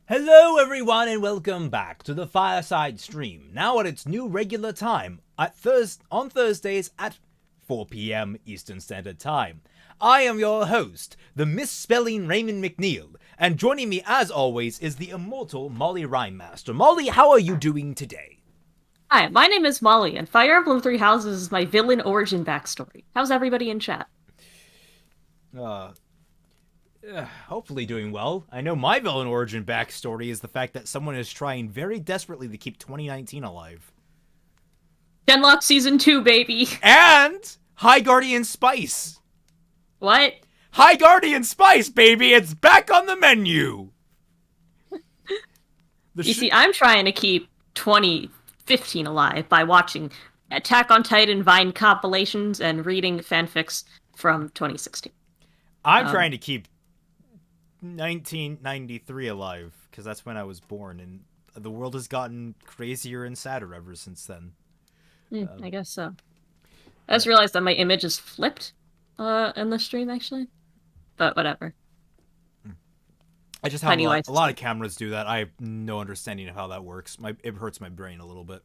Hello everyone and welcome back to the Fireside stream, now at its new regular time, on Thursdays at 4 p.m. Eastern Standard Time. I am your host, the misspelling Raymond McNeil, and joining me as always is the immortal Mollie Rhymemaster. Mollie, how are you doing today? Hi, my name is Molly, and Fire Emblem Three Houses is my villain origin backstory. How's everybody in chat? Uh, Hopefully doing well. I know my villain origin backstory is the fact that someone is trying very desperately to keep 2019 alive. Genlock Season 2, baby! And High Guardian Spice! What? High Guardian Spice, baby! It's back on the menu! You see, I'm trying to keep 2015 alive by watching Attack on Titan Vine compilations and reading fanfics from 2016. I'm trying to keep 1993 alive, because that's when I was born, and the world has gotten crazier and sadder ever since then. I guess so. I just realized that my image is flipped in the stream, actually. But whatever. I just have a lot of cameras do that. I have no understanding of how that works. It hurts my brain a little bit.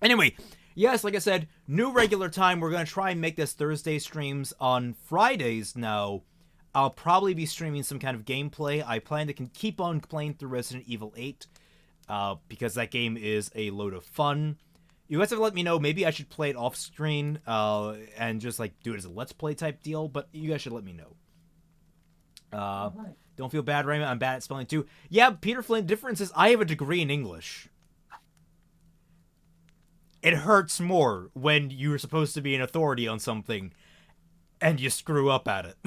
Anyway, yes, like I said, new regular time. We're going to try and make this Thursday streams. On Fridays now, I'll probably be streaming some kind of gameplay. I plan to keep on playing through Resident Evil 8 because that game is a load of fun. You guys have let me know. Maybe I should play it off screen and just like do it as a Let's Play type deal, but you guys should let me know. Don't feel bad, Raymond. I'm bad at spelling too. Yeah, Peter Flynn, difference is I have a degree in English. It hurts more when you're supposed to be an authority on something and you screw up at it.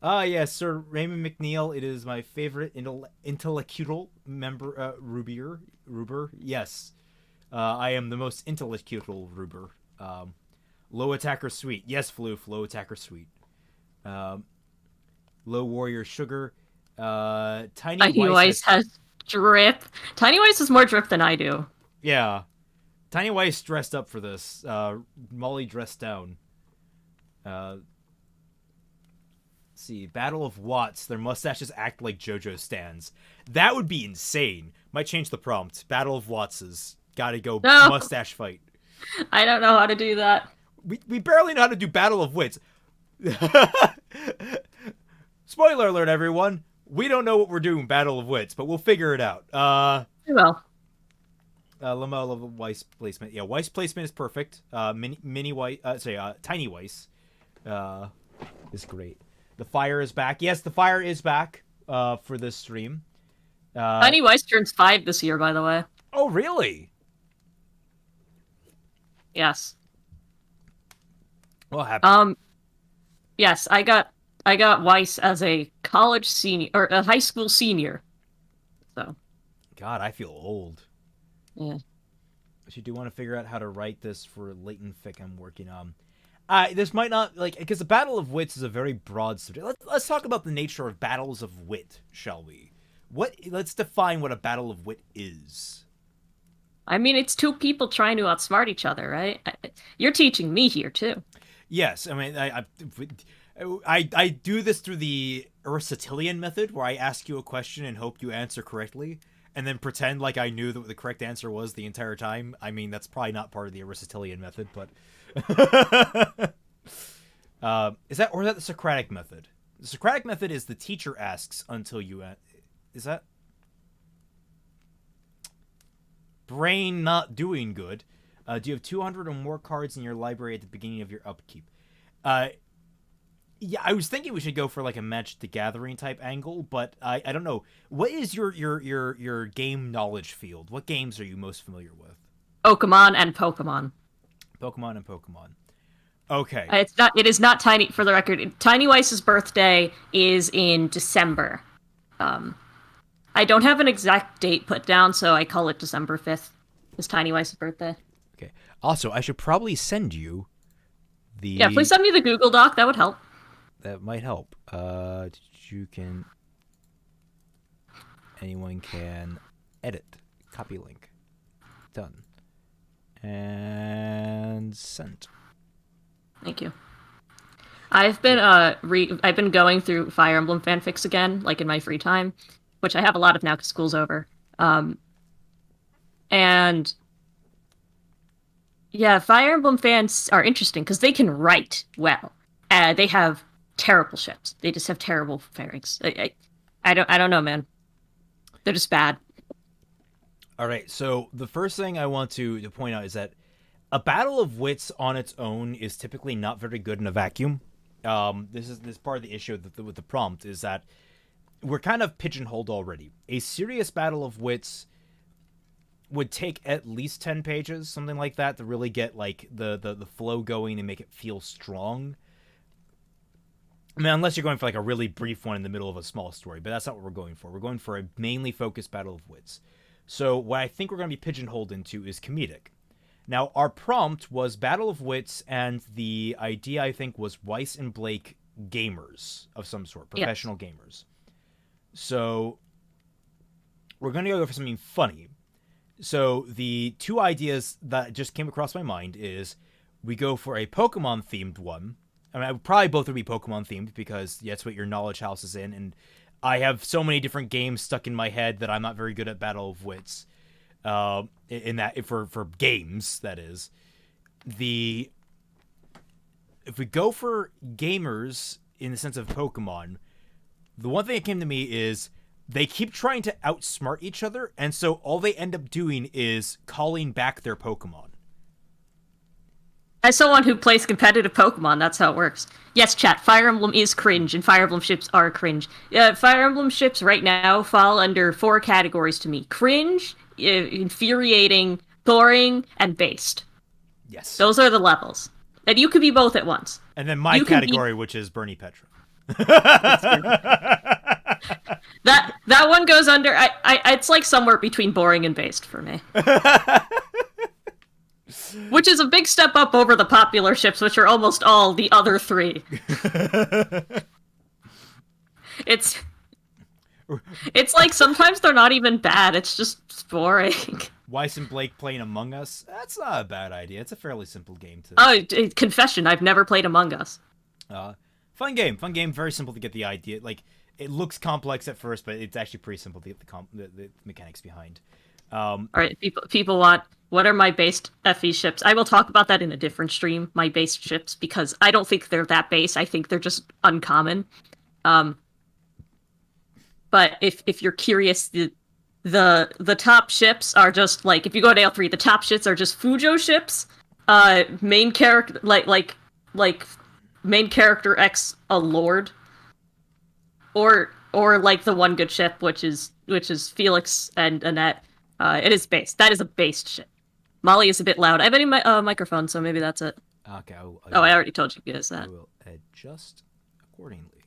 Yes, Sir Raymond McNeil. It is my favorite intellectual member, Ruber. Yes. I am the most intellectual Ruber. Low attacker sweet. Yes, Floof, low attacker sweet. Low warrior sugar. Tiny Weiss has drip. Tiny Weiss has more drip than I do. Yeah. Tiny Weiss dressed up for this. Molly dressed down. See, Battle of Watts. Their mustaches act like JoJo stands. That would be insane. Might change the prompt. Battle of Wattses. Gotta go No. mustache fight. I don't know how to do that. We barely know how to do Battle of Wits. Spoiler alert, everyone. We don't know what we're doing Battle of Wits, but we'll figure it out. Well. Lamella Weiss placement. Yeah, Weiss placement is perfect. Tiny Weiss is great. The fire is back. Yes, the fire is back for this stream. Tiny Weiss turns 5 this year, by the way. Oh, really? Yes. What happened? Yes, I got Weiss as a college senior or a high school senior. So. God, I feel old. Yeah. But you do want to figure out how to write this for latent fic I'm working on. This might not, because the Battle of Wits is a very broad subject. Let's talk about the nature of battles of wit, shall we? Let's define what a battle of wit is. I mean, it's two people trying to outsmart each other, right? You're teaching me here, too. Yes, I mean, I do this through the Aristotelian method, where I ask you a question and hope you answer correctly, and then pretend like I knew what the correct answer was the entire time. I mean, that's probably not part of the Aristotelian method, but... is that the Socratic method? The Socratic method is the teacher asks until you... Is that... Brain not doing good. Do you have 200 or more cards in your library at the beginning of your upkeep? Yeah, I was thinking we should go for like a Magic the Gathering type angle, but I don't know. What is your game knowledge field? What games are you most familiar with? Pokemon and Pokemon. Pokemon and Pokemon. Okay. It is not Tiny, for the record. Tiny Weiss's birthday is in December. I don't have an exact date put down, so I call it December 5th. Is Tiny Weiss's birthday. Okay. Also, I should probably send you the... Yeah, please send me the Google Doc. That would help. That might help. Anyone can edit. Copy link. Done. And sent. Thank you. I've been I've been going through Fire Emblem fanfics again, like in my free time, which I have a lot of now because school's over. And yeah, Fire Emblem fans are interesting because they can write well. They have terrible ships. They just have terrible fairings. I don't know, man. They're just bad. All right, so the first thing I want to point out is that a battle of wits on its own is typically not very good in a vacuum. This is part of the issue with the prompt is that we're kind of pigeonholed already. A serious battle of wits would take at least 10 pages, something like that, to really get like the flow going and make it feel strong. I mean, unless you're going for like a really brief one in the middle of a small story, but that's not what we're going for. We're going for a mainly focused battle of wits. So what I think we're going to be pigeonholed into is comedic. Now, our prompt was Battle of Wits, and the idea, I think, was Weiss and Blake gamers of some sort, professional gamers. So we're going to go for something funny. So the two ideas that just came across my mind is we go for a Pokemon-themed one. I mean, probably both would be Pokemon-themed because that's what your knowledge house is in, and I have so many different games stuck in my head that I'm not very good at Battle of Wits. In that, for games, that is. If we go for gamers in the sense of Pokemon, the one thing that came to me is they keep trying to outsmart each other, and so all they end up doing is calling back their Pokemon. As someone who plays competitive Pokemon, that's how it works. Yes, chat, Fire Emblem is cringe, and Fire Emblem ships are cringe. Fire Emblem ships right now fall under 4 categories to me. Cringe, infuriating, boring, and based. Yes. Those are the levels. And you could be both at once. And then my category, which is Bernie Petra. That one goes under... it's like somewhere between boring and based for me. Which is a big step up over the popular ships, which are almost all the other 3. It's like sometimes they're not even bad, it's just boring. Weiss and Blake playing Among Us? That's not a bad idea. It's a fairly simple game to... Oh, confession, I've never played Among Us. Fun game, very simple to get the idea. Like, it looks complex at first, but it's actually pretty simple to get the mechanics behind. Alright, people want... What are my based FE ships? I will talk about that in a different stream, my based ships, because I don't think they're that base. I think they're just uncommon. But if you're curious, the top ships are just like, if you go to L3, the top ships are just Fujo ships. Main character like main character X a lord. Or like the one good ship, which is Felix and Annette. It is based. That is a based ship. Mollie is a bit loud. I have any microphone, so maybe that's it. Okay. I already told you guys that. I will adjust accordingly.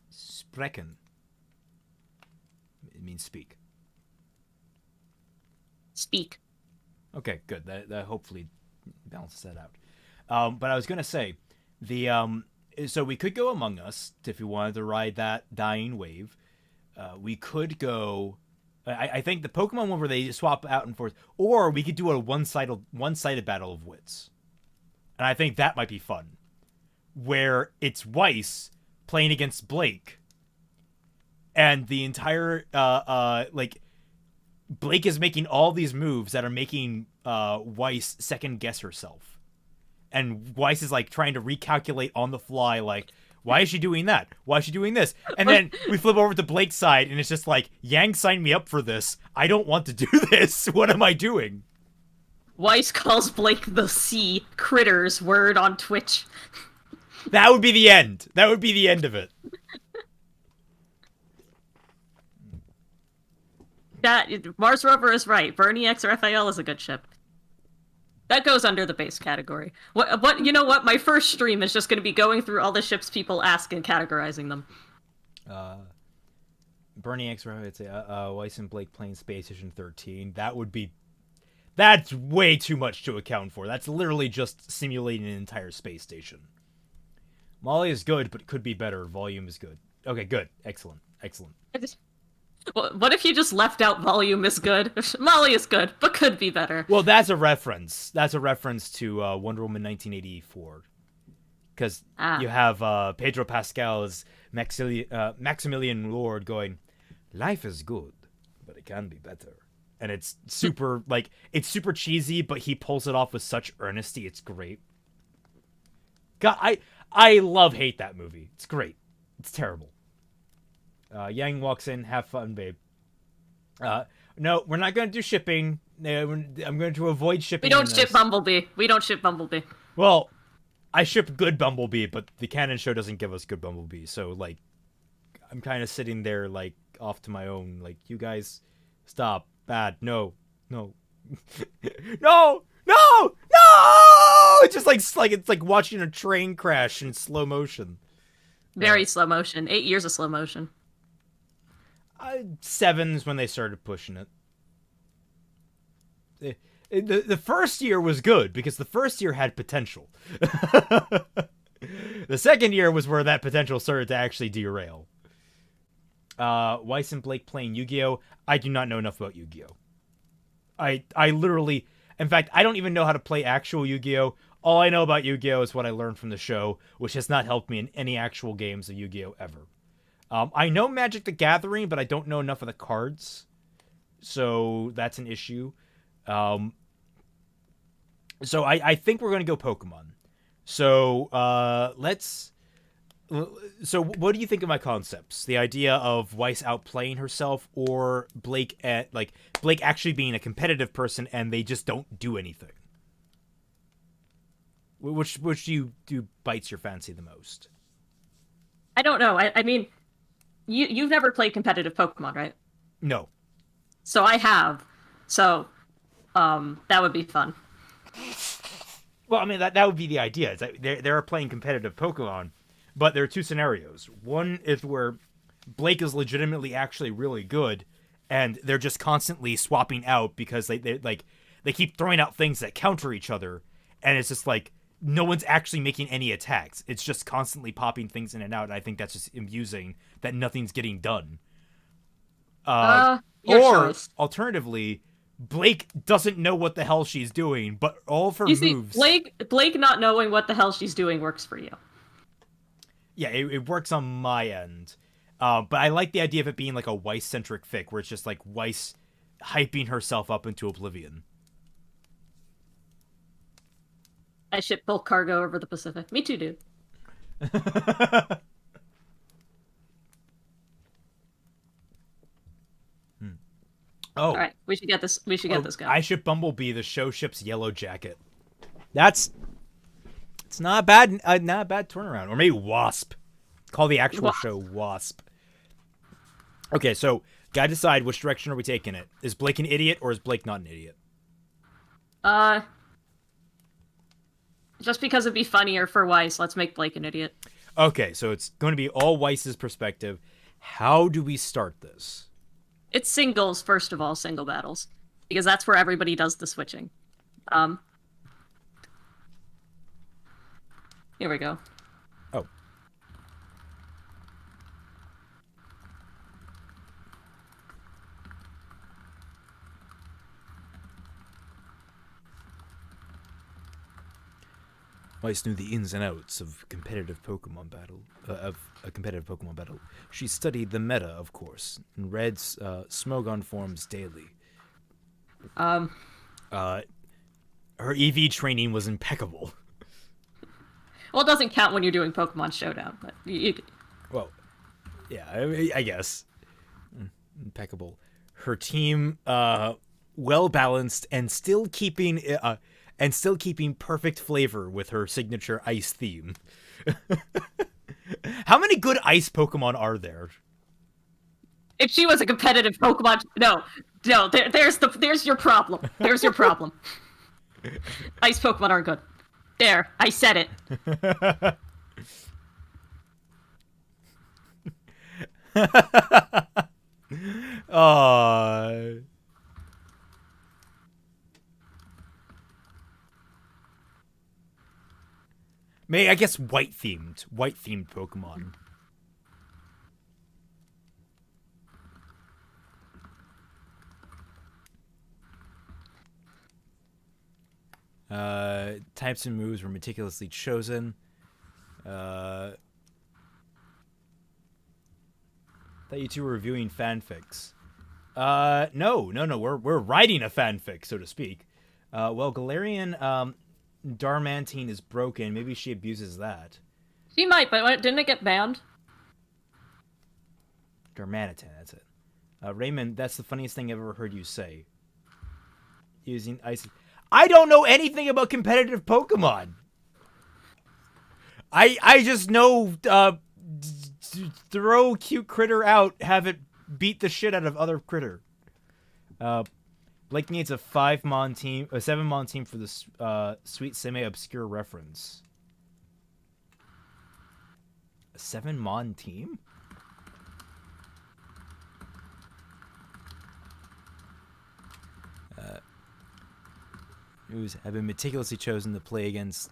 Sprechen. It means speak. Speak. Okay, good. That hopefully balances that out. But I was gonna say, so we could go Among Us if we wanted to ride that dying wave. We could go. I think the Pokemon one where they swap out and forth, or we could do a one-sided battle of wits, and I think that might be fun, where it's Weiss playing against Blake, and the entire Blake is making all these moves that are making Weiss second guess herself, and Weiss is like trying to recalculate on the fly, like, why is she doing that? Why is she doing this? And then we flip over to Blake's side, and it's just like, Yang signed me up for this. I don't want to do this. What am I doing? Weiss calls Blake the sea critters word on Twitch. That would be the end. That would be the end of it. Mars Rover is right. Bernie X Raphael is a good ship. That goes under the base category. What? You know what? My first stream is just going to be going through all the ships people ask and categorizing them. Bernie X, I'd say, Weiss and Blake playing Space Station 13. That's way too much to account for. That's literally just simulating an entire space station. Mollie is good, but could be better. Volume is good. Okay, good. Excellent. What if you just left out volume is good? Mollie is good, but could be better. Well, that's a reference. That's a reference to Wonder Woman 1984. because you have Pedro Pascal's Maximilian Lord going, "Life is good, but it can be better." And it's super it's super cheesy, but he pulls it off with such earnesty. It's great. God, I hate that movie. It's great. It's terrible. Yang walks in, have fun, babe. No, we're not going to do shipping. I'm going to avoid shipping. We don't ship Bumblebee. We don't ship Bumblebee. Well, I ship good Bumblebee, but the canon show doesn't give us good Bumblebee. So, I'm kind of sitting there, off to my own. You guys, stop. Bad. No. No. No! No! No! It's just it's like watching a train crash in slow motion. Very slow motion. 8 years of slow motion. 7's when they started pushing it. The first year was good because the first year had potential. The second year was where that potential started to actually derail. Weiss and Blake playing Yu-Gi-Oh! I do not know enough about Yu-Gi-Oh! I literally... In fact, I don't even know how to play actual Yu-Gi-Oh! All I know about Yu-Gi-Oh! Is what I learned from the show, which has not helped me in any actual games of Yu-Gi-Oh! Ever. I know Magic the Gathering, but I don't know enough of the cards. So that's an issue. So I think we're going to go Pokemon. So let's... So what do you think of my concepts? The idea of Weiss outplaying herself, or Blake Blake actually being a competitive person and they just don't do anything? Which do bites your fancy the most? I don't know. I mean, you've never played competitive Pokemon, right? No. So I have. So that would be fun. Well, I mean that would be the idea. Is that they're playing competitive Pokemon. But there are two scenarios. One is where Blake is legitimately actually really good, and they're just constantly swapping out because they keep throwing out things that counter each other, and it's just no one's actually making any attacks. It's just constantly popping things in and out, and I think that's just amusing that nothing's getting done. Your choice. Alternatively, Blake doesn't know what the hell she's doing, but all of her moves... Blake not knowing what the hell she's doing works for you. Yeah, it works on my end. But I like the idea of it being a Weiss-centric fic, where it's just Weiss hyping herself up into oblivion. I ship bulk cargo over the Pacific. Me too, dude. Oh. All right, we should get this. We should get this guy. I ship Bumblebee. The show ships Yellow Jacket. It's not a bad turnaround. Or maybe Wasp. Call the actual show Wasp. Okay, so gotta decide which direction are we taking it. Is Blake an idiot or is Blake not an idiot? Just because it'd be funnier for Weiss, let's make Blake an idiot. Okay, so it's going to be all Weiss's perspective. How do we start this? It's singles, first of all, single battles. Because that's where everybody does the switching. Here we go. Oh. Weiss knew the ins and outs of competitive Pokemon battle. She studied the meta, of course, and read Smogon forms daily. Her EV training was impeccable. Well, it doesn't count when you're doing Pokemon Showdown, but Well, yeah, I guess. Impeccable. Her team, well balanced and still keeping perfect flavor with her signature ice theme. How many good ice Pokemon are there? If she was a competitive Pokemon, no, there's your problem. There's your problem. Ice Pokemon aren't good. There, I said it. I guess white themed Pokemon. Types and moves were meticulously chosen. Thought you two were reviewing fanfics. No. We're writing a fanfic, so to speak. Well, Galarian Darmantine is broken. Maybe she abuses that. She might, but didn't it get banned? Darmanitan, that's it. Raymond, that's the funniest thing I've ever heard you say. Using ice. I don't know anything about competitive Pokemon. I just know throw cute critter out, have it beat the shit out of other critter. Blake needs a 5-mon team, a 7-mon team for this sweet semi-obscure reference. A 7-mon team? Who's have been meticulously chosen to play against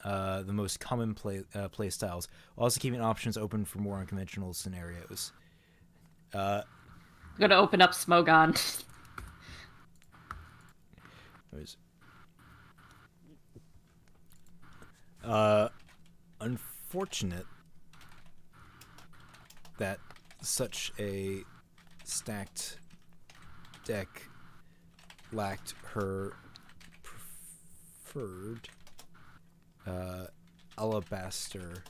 the most common play styles, also keeping options open for more unconventional scenarios. I'm gonna open up Smogon. Unfortunate that such a stacked deck lacked her preferred alabaster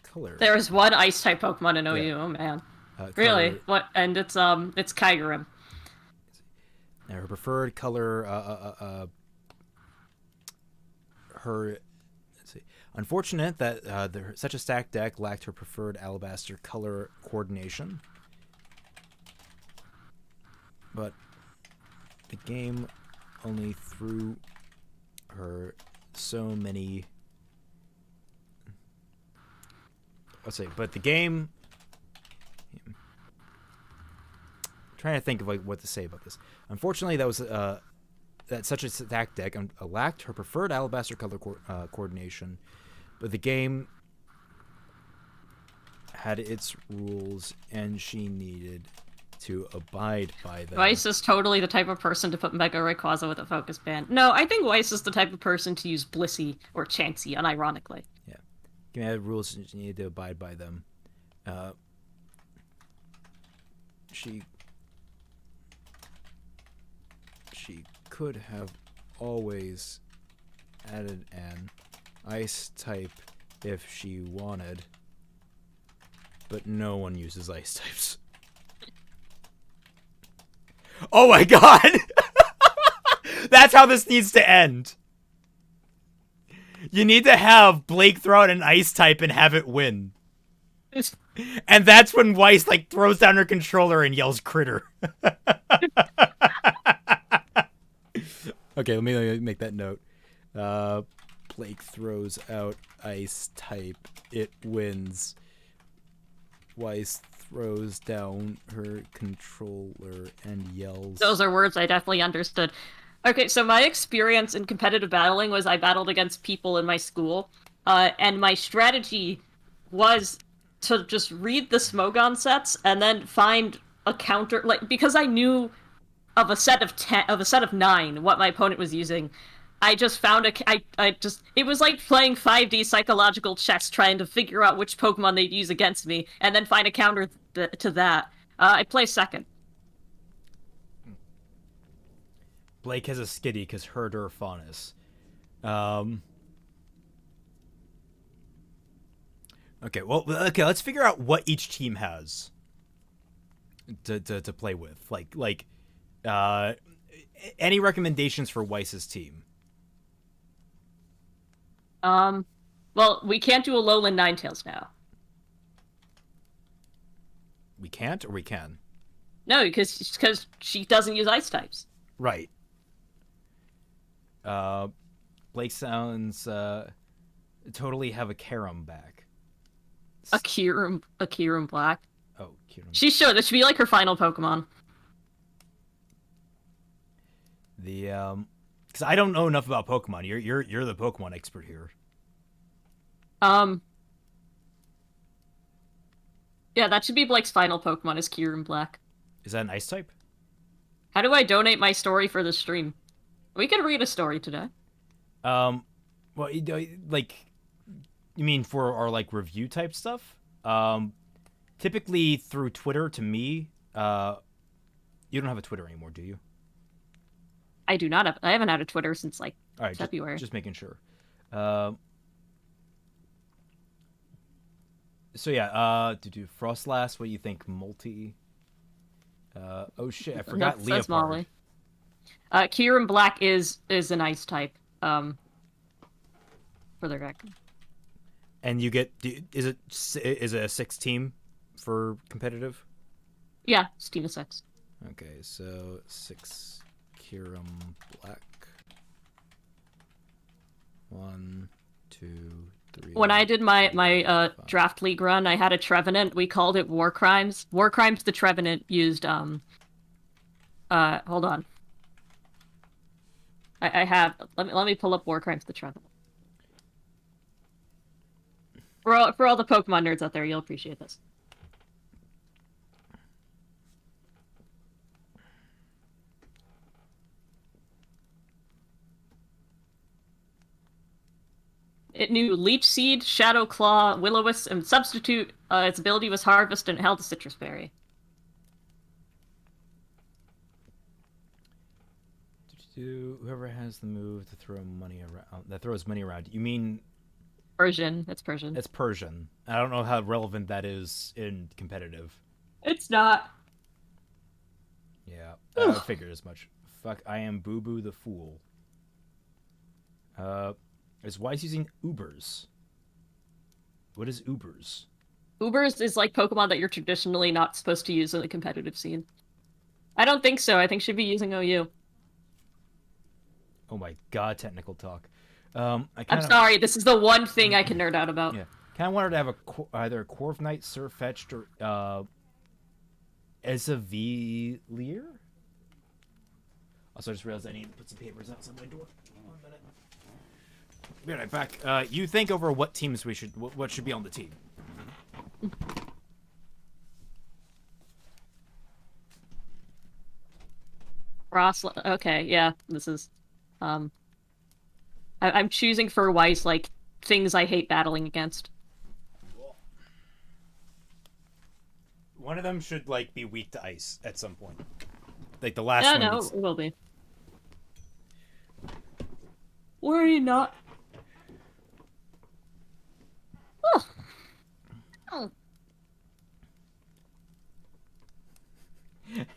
color. There is one ice type Pokemon in OU. Yeah. Oh man, really? What? And it's Kyurem. Her preferred color. Her. Let's see. Unfortunate that such a stacked deck lacked her preferred alabaster color coordination. But the game only threw her so many. Let's see. But the game. I'm trying to think of what to say about this. Unfortunately, that was that such a stacked deck lacked her preferred alabaster color coordination, but the game had its rules, and she needed to abide by them. Weiss is totally the type of person to put Mega Rayquaza with a focus band. No, I think Weiss is the type of person to use Blissey or Chansey, unironically. Yeah. Game had rules, and she needed to abide by them. She could have always added an ice type if she wanted, but no one uses ice types. Oh my god! That's how this needs to end. You need to have Blake throw out an ice type and have it win. And that's when Weiss throws down her controller and yells critter. Okay, let me make that note. Blake throws out ice type. It wins. Weiss throws down her controller and yells. Those are words I definitely understood. Okay, so my experience in competitive battling was I battled against people in my school, and my strategy was to just read the Smogon sets and then find a counter, because I knew of a set of 9 what my opponent was using. I just found it was like playing 5D psychological chess, trying to figure out which Pokemon they'd use against me, and then find a counter to that. I play second. Blake has a skitty because herder faunus. Okay, let's figure out what each team has to play with. Any recommendations for Weiss's team? Well, we can't do a Lowland Ninetales now. We can't, or we can? No, because she doesn't use ice types. Right. Blake sounds totally have a Karam back. A Kyurem Black. Oh, Kyurem. She should. It should be like her final Pokemon. Because I don't know enough about Pokemon. You're the Pokemon expert here. Yeah, that should be Blake's final Pokemon is Kyurem Black. Is that an ice type? How do I donate my story for the stream? We could read a story today. Well, You mean for our like review type stuff? Typically through Twitter to me. You don't have a Twitter anymore, do you? I do not have. I haven't had a Twitter since like All right, February. Just making sure. So yeah, to do Frostlast, what do you think? Multi. Oh shit, I forgot That's Leopard. Mollie. Kieran Black is an ice type. For the record. And you get is it a 6 team for competitive? Yeah, it's team of 6. Okay, so 6 Kieran Black. 1, 2, 3. When I did my draft league run, I had a Trevenant. We called it War Crimes. War Crimes. The Trevenant used hold on. I have let me pull up War Crimes the Trevenant. For all the Pokemon nerds out there, you'll appreciate this. It knew Leech Seed, Shadow Claw, Will-O-Wisp, and Substitute. Its ability was Harvest, and it held a Citrus Berry. Whoever has the move to throw money around, that throws money around. You mean Persian? It's Persian. It's Persian. I don't know how relevant that is in competitive. It's not. Yeah, I figured as much. Fuck, I am Boo Boo the Fool. Is Weiss using Ubers? What is Ubers? Ubers is like Pokemon that you're traditionally not supposed to use in the competitive scene. I don't think so. I think she'd be using OU. Oh my god, technical talk. I'm sorry, this is the one thing I can nerd out about. Yeah, kind of wanted to have either a Corviknight, Surfetched, or Ezavilier. Also, I just realized I need to put some papers outside my door. 1 minute. Be right back. You think over what teams we should, what should be on the team. Ross, okay, yeah, this is, I'm choosing for Weiss, like, things I hate battling against. One of them should, like, be weak to ice at some point. Like, the last one. No, it will be. Worry not. Oh. Oh.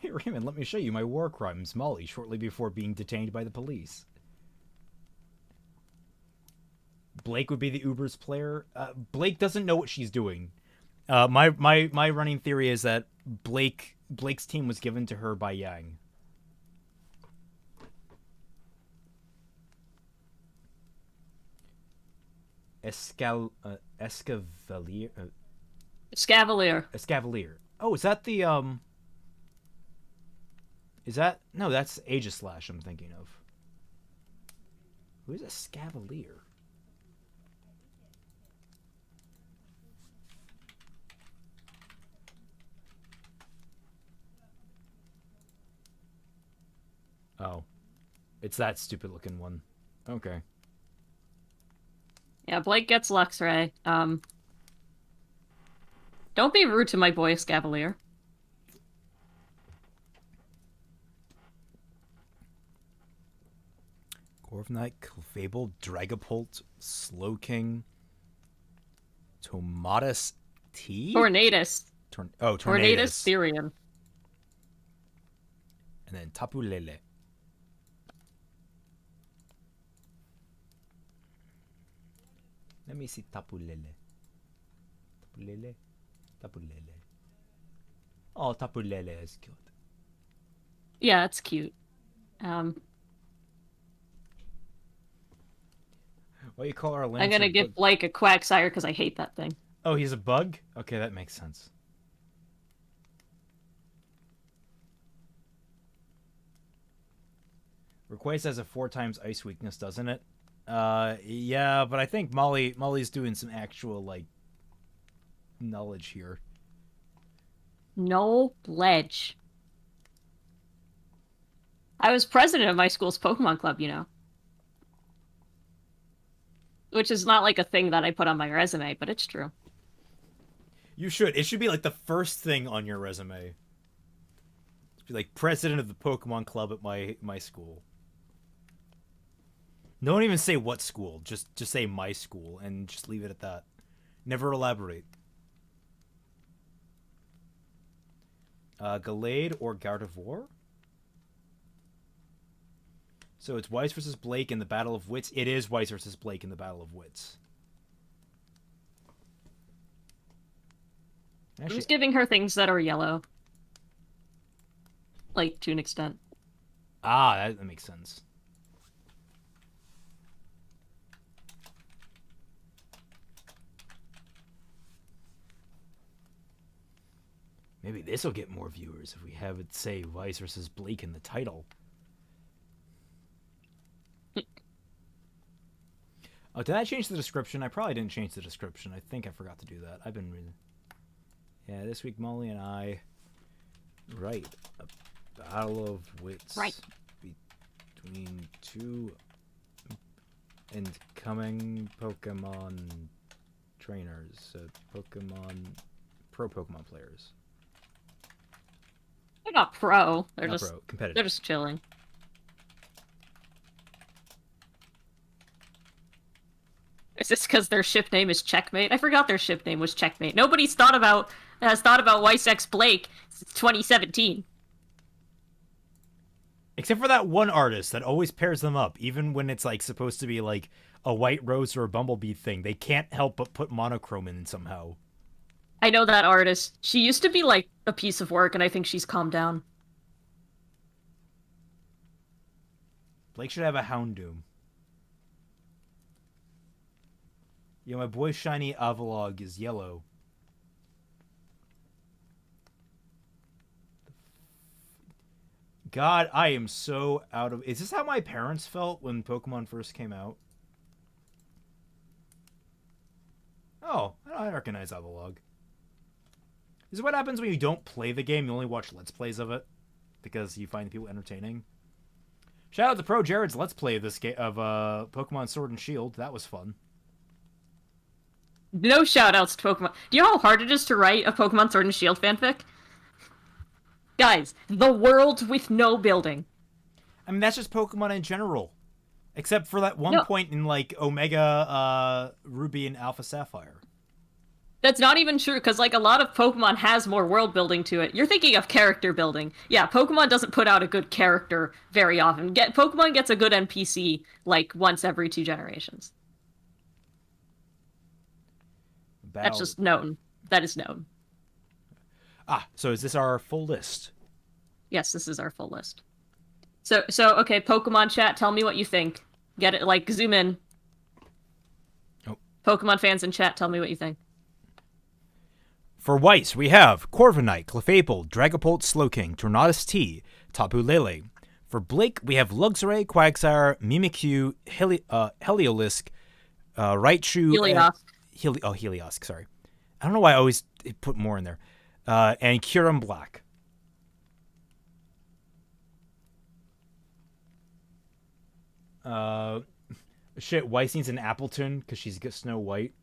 Hey, Raymond, let me show you my war crimes, Molly, shortly before being detained by the police. Blake would be the Ubers player. Blake doesn't know what she's doing. My running theory is that Blake's team was given to her by Yang. Escavalier. Escavalier. Oh, is that the Is that no? That's Aegislash. I'm thinking of. Who is Escavalier? Oh, it's that stupid looking one. Okay. Yeah, Blake gets Luxray. Don't be rude to my boy Escavalier. Corviknight, Clefable, Dragapult, Slowking, Tomatis T? Tornadus. Tornadus. Therian. And then Tapu Lele. Let me see Tapu Lele. Tapu Lele. Tapu Lele. Oh, Tapu Lele is cute. Yeah, it's cute. What do you call our Lancer? I'm gonna give Blake a Quagsire because I hate that thing. Oh, he's a bug? Okay, that makes sense. Request has a 4 times ice weakness, doesn't it? Yeah, but I think Molly's doing some actual, like, knowledge here. No ledge. I was president of my school's Pokemon club, you know. Which is not like a thing that I put on my resume, but it's true. You should. It should be like the first thing on your resume. Be like president of the Pokemon Club at my school. Don't even say what school. Just say my school and just leave it at that. Never elaborate. Gallade or Gardevoir? So it's Weiss versus Blake in the Battle of Wits. It is Weiss versus Blake in the Battle of Wits. Actually, I'm just giving her things that are yellow. Like, to an extent. Ah, that makes sense. Maybe this will get more viewers if we have it say Weiss versus Blake in the title. Oh, did I change the description? I probably didn't change the description. I think I forgot to do that. I've been reading. Yeah, this week Mollie and I write a battle of wits between two incoming Pokemon trainers, pro Pokemon players. They're not pro. They're not just pro, competitive. They're just chilling. Is this because their ship name is Checkmate? I forgot their ship name was Checkmate. Nobody's has thought about Weiss x Blake since 2017. Except for that one artist that always pairs them up, even when it's like supposed to be like a white rose or a bumblebee thing. They can't help but put monochrome in somehow. I know that artist. She used to be like a piece of work, and I think she's calmed down. Blake should have a Houndoom. Yeah, my boy Shiny Avalog is yellow. God, I am so out of... Is this how my parents felt when Pokemon first came out? Oh, I recognize Avalog. This is what happens when you don't play the game. You only watch Let's Plays of it. Because you find people entertaining. Shout out to Pro Jared's Let's Play of this game of Pokemon Sword and Shield. That was fun. No shoutouts to Pokemon. Do you know how hard it is to write a Pokemon Sword and Shield fanfic? Guys, the world with no building. I mean, that's just Pokemon in general. Except for that one point in, like, Omega Ruby and Alpha Sapphire. That's not even true, because, like, a lot of Pokemon has more world building to it. You're thinking of character building. Yeah, Pokemon doesn't put out a good character very often. Pokemon gets a good NPC, like, once every 2 generations. That's just known. That is known. Ah, so is this our full list? Yes, this is our full list. So okay, Pokemon chat, tell me what you think. Get it, like, zoom in. Oh. Pokemon fans in chat, tell me what you think. For Weiss, we have Corviknight, Clefable, Dragapult, Slowking, Tornadus T, Tapu Lele. For Blake, we have Luxray, Quagsire, Mimikyu, Heliolisk, Raichu, Helios, sorry. I don't know why I always put more in there. And Kyurem Black. Shit, Weiss needs an Appleton because she's got Snow White.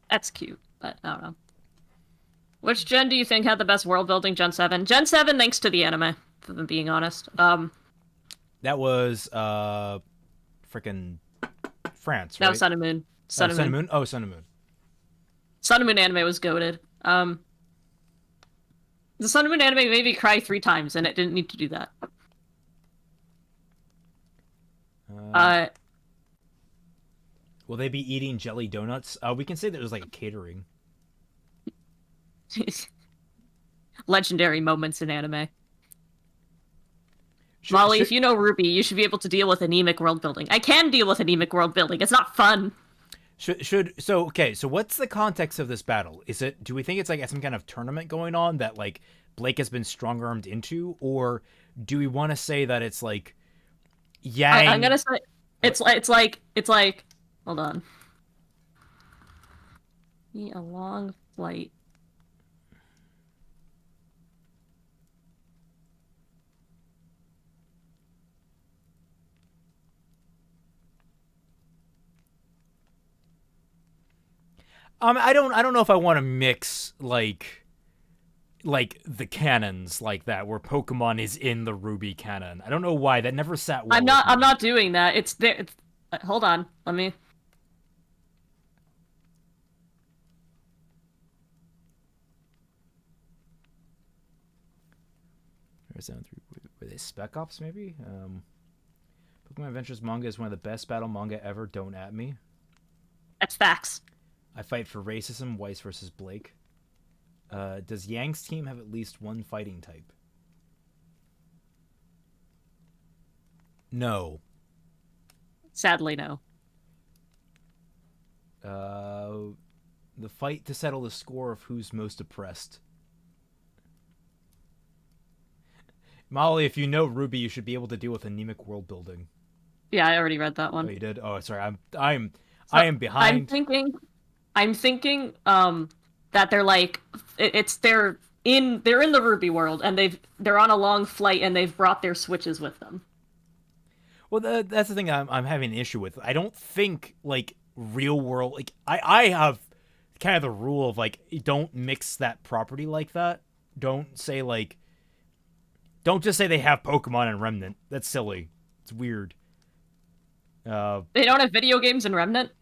That's cute, but I don't know. Which gen do you think had the best world building? Gen 7? Gen 7, thanks to the anime, if I'm being honest. That was, frickin' France, right? That was Sun and Moon. Sun and Moon. Oh, Sun and Moon. Sun and Moon anime was goated. The Sun and Moon anime made me cry 3 times, and it didn't need to do that. Will they be eating jelly donuts? We can say that it was like a catering. Legendary moments in anime. Molly, if you know Ruby, you should be able to deal with anemic world building. I can deal with anemic world building. It's not fun. So what's the context of this battle? Do we think it's like some kind of tournament going on that like Blake has been strong-armed into, or do we want to say that it's like Yang? I'm gonna say it's like hold on. A long flight. I don't know if I want to mix like the canons like that, where Pokemon is in the Ruby canon. I don't know why that never sat well. I'm not doing that. It's there. Hold on. Let me. Were they Spec Ops maybe? Pokemon Adventures manga is one of the best battle manga ever. Don't at me. That's facts. I fight for racism. Weiss versus Blake. Does Yang's team have at least one fighting type? No. Sadly, no. The fight to settle the score of who's most oppressed. Molly, if you know Ruby, you should be able to deal with anemic world building. Yeah, I already read that one. Oh, you did? Oh, sorry. I am behind. I'm thinking that they're like they're in the Ruby world, and they're on a long flight, and they've brought their Switches with them. Well, that's the thing I'm having an issue with. I don't think like real world, like I have kind of the rule of like, don't mix that property like that. Don't just say they have Pokemon and Remnant. That's silly. It's weird. They don't have video games in Remnant?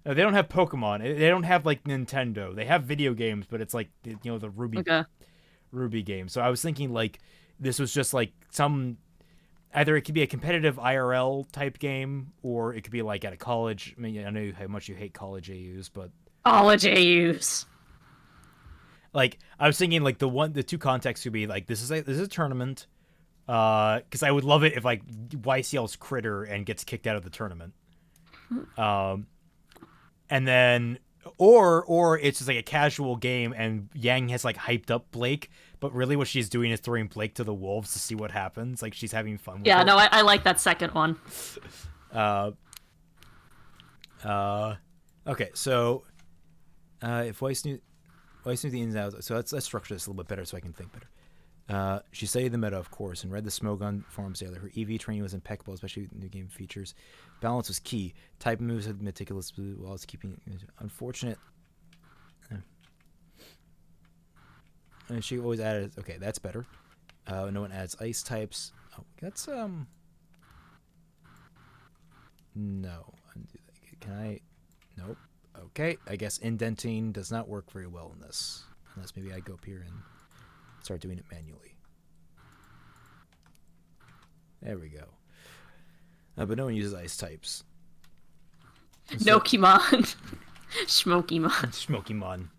No, they don't have Pokemon. They don't have like Nintendo. They have video games, but it's like, you know, the Ruby game. So I was thinking like this was just like either it could be a competitive IRL type game, or it could be like at a college. I mean, I know how much you hate college AUs, but college AUs. Like I was thinking like the two contexts could be like this is a tournament. Because I would love it if like Weiss yells critter and gets kicked out of the tournament. And then or it's just like a casual game and Yang has like hyped up Blake, but really what she's doing is throwing Blake to the wolves to see what happens. Like she's having fun with it. No, I like that second one. Okay, so if Weiss knew the ins and outs, so let's structure this a little bit better so I can think better. She studied the meta, of course, and read the Smogon forums together. Her EV training was impeccable, especially with new game features. Balance was key. Type moves had meticulous while it's keeping unfortunate. And she always added. Okay, that's better. No one adds ice types. Oh, that's no. Can I? Nope. Okay, I guess indenting does not work very well in this, unless maybe I go up here and start doing it manually. There we go. But no one uses ice types. So, Nokimon. Smokymon. Smokymon.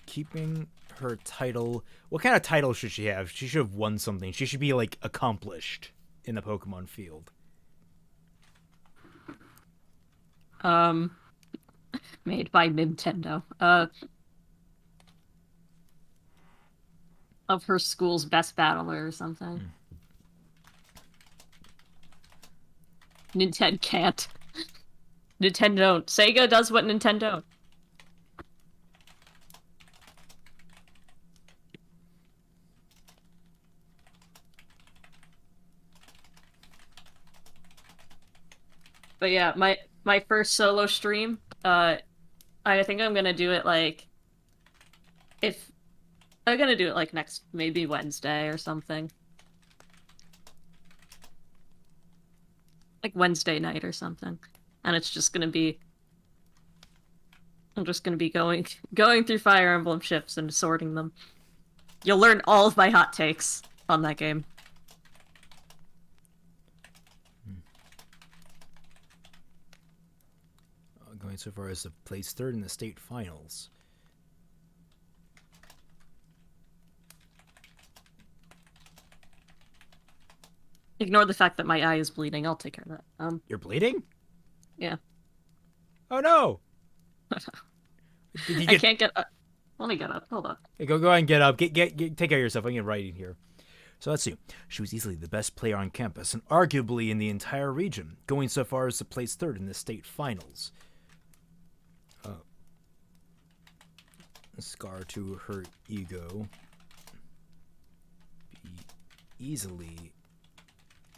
Keeping her title. What kind of title should she have? She should have won something. She should be like accomplished in the Pokemon field. Made by Nintendo. Of her school's best battler or something. Nintendo can't. Nintendo don't. Sega does what Nintendo don't. But yeah, my first solo stream, I think I'm gonna do it like next, maybe Wednesday or something. Like Wednesday night or something. And it's just gonna be I'm just gonna be going through Fire Emblem ships and sorting them. You'll learn all of my hot takes on that game. Going so far as to place third in the state finals. Ignore the fact that my eye is bleeding. I'll take care of that. You're bleeding? Yeah. Oh no! I can't get up. Let me get up. Hold on. Okay, go ahead and get up. Get take care of yourself. I'm getting writing here. So let's see. She was easily the best player on campus and arguably in the entire region, going so far as to place third in the state finals. A scar to her ego. easily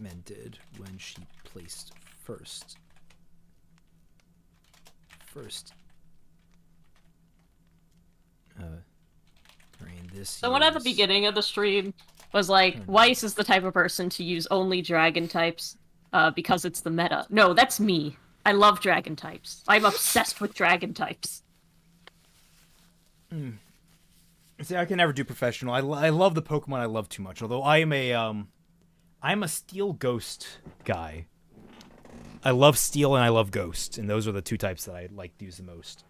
mended when she placed first. During this Someone at the beginning of the stream was like, Weiss is the type of person to use only dragon types because it's the meta. No, that's me. I love dragon types. I'm obsessed with dragon types. See, I can never do professional. I love the Pokemon I love too much. Although I'm a Steel Ghost guy. I love Steel and I love Ghost, and those are the two types that I like to use the most.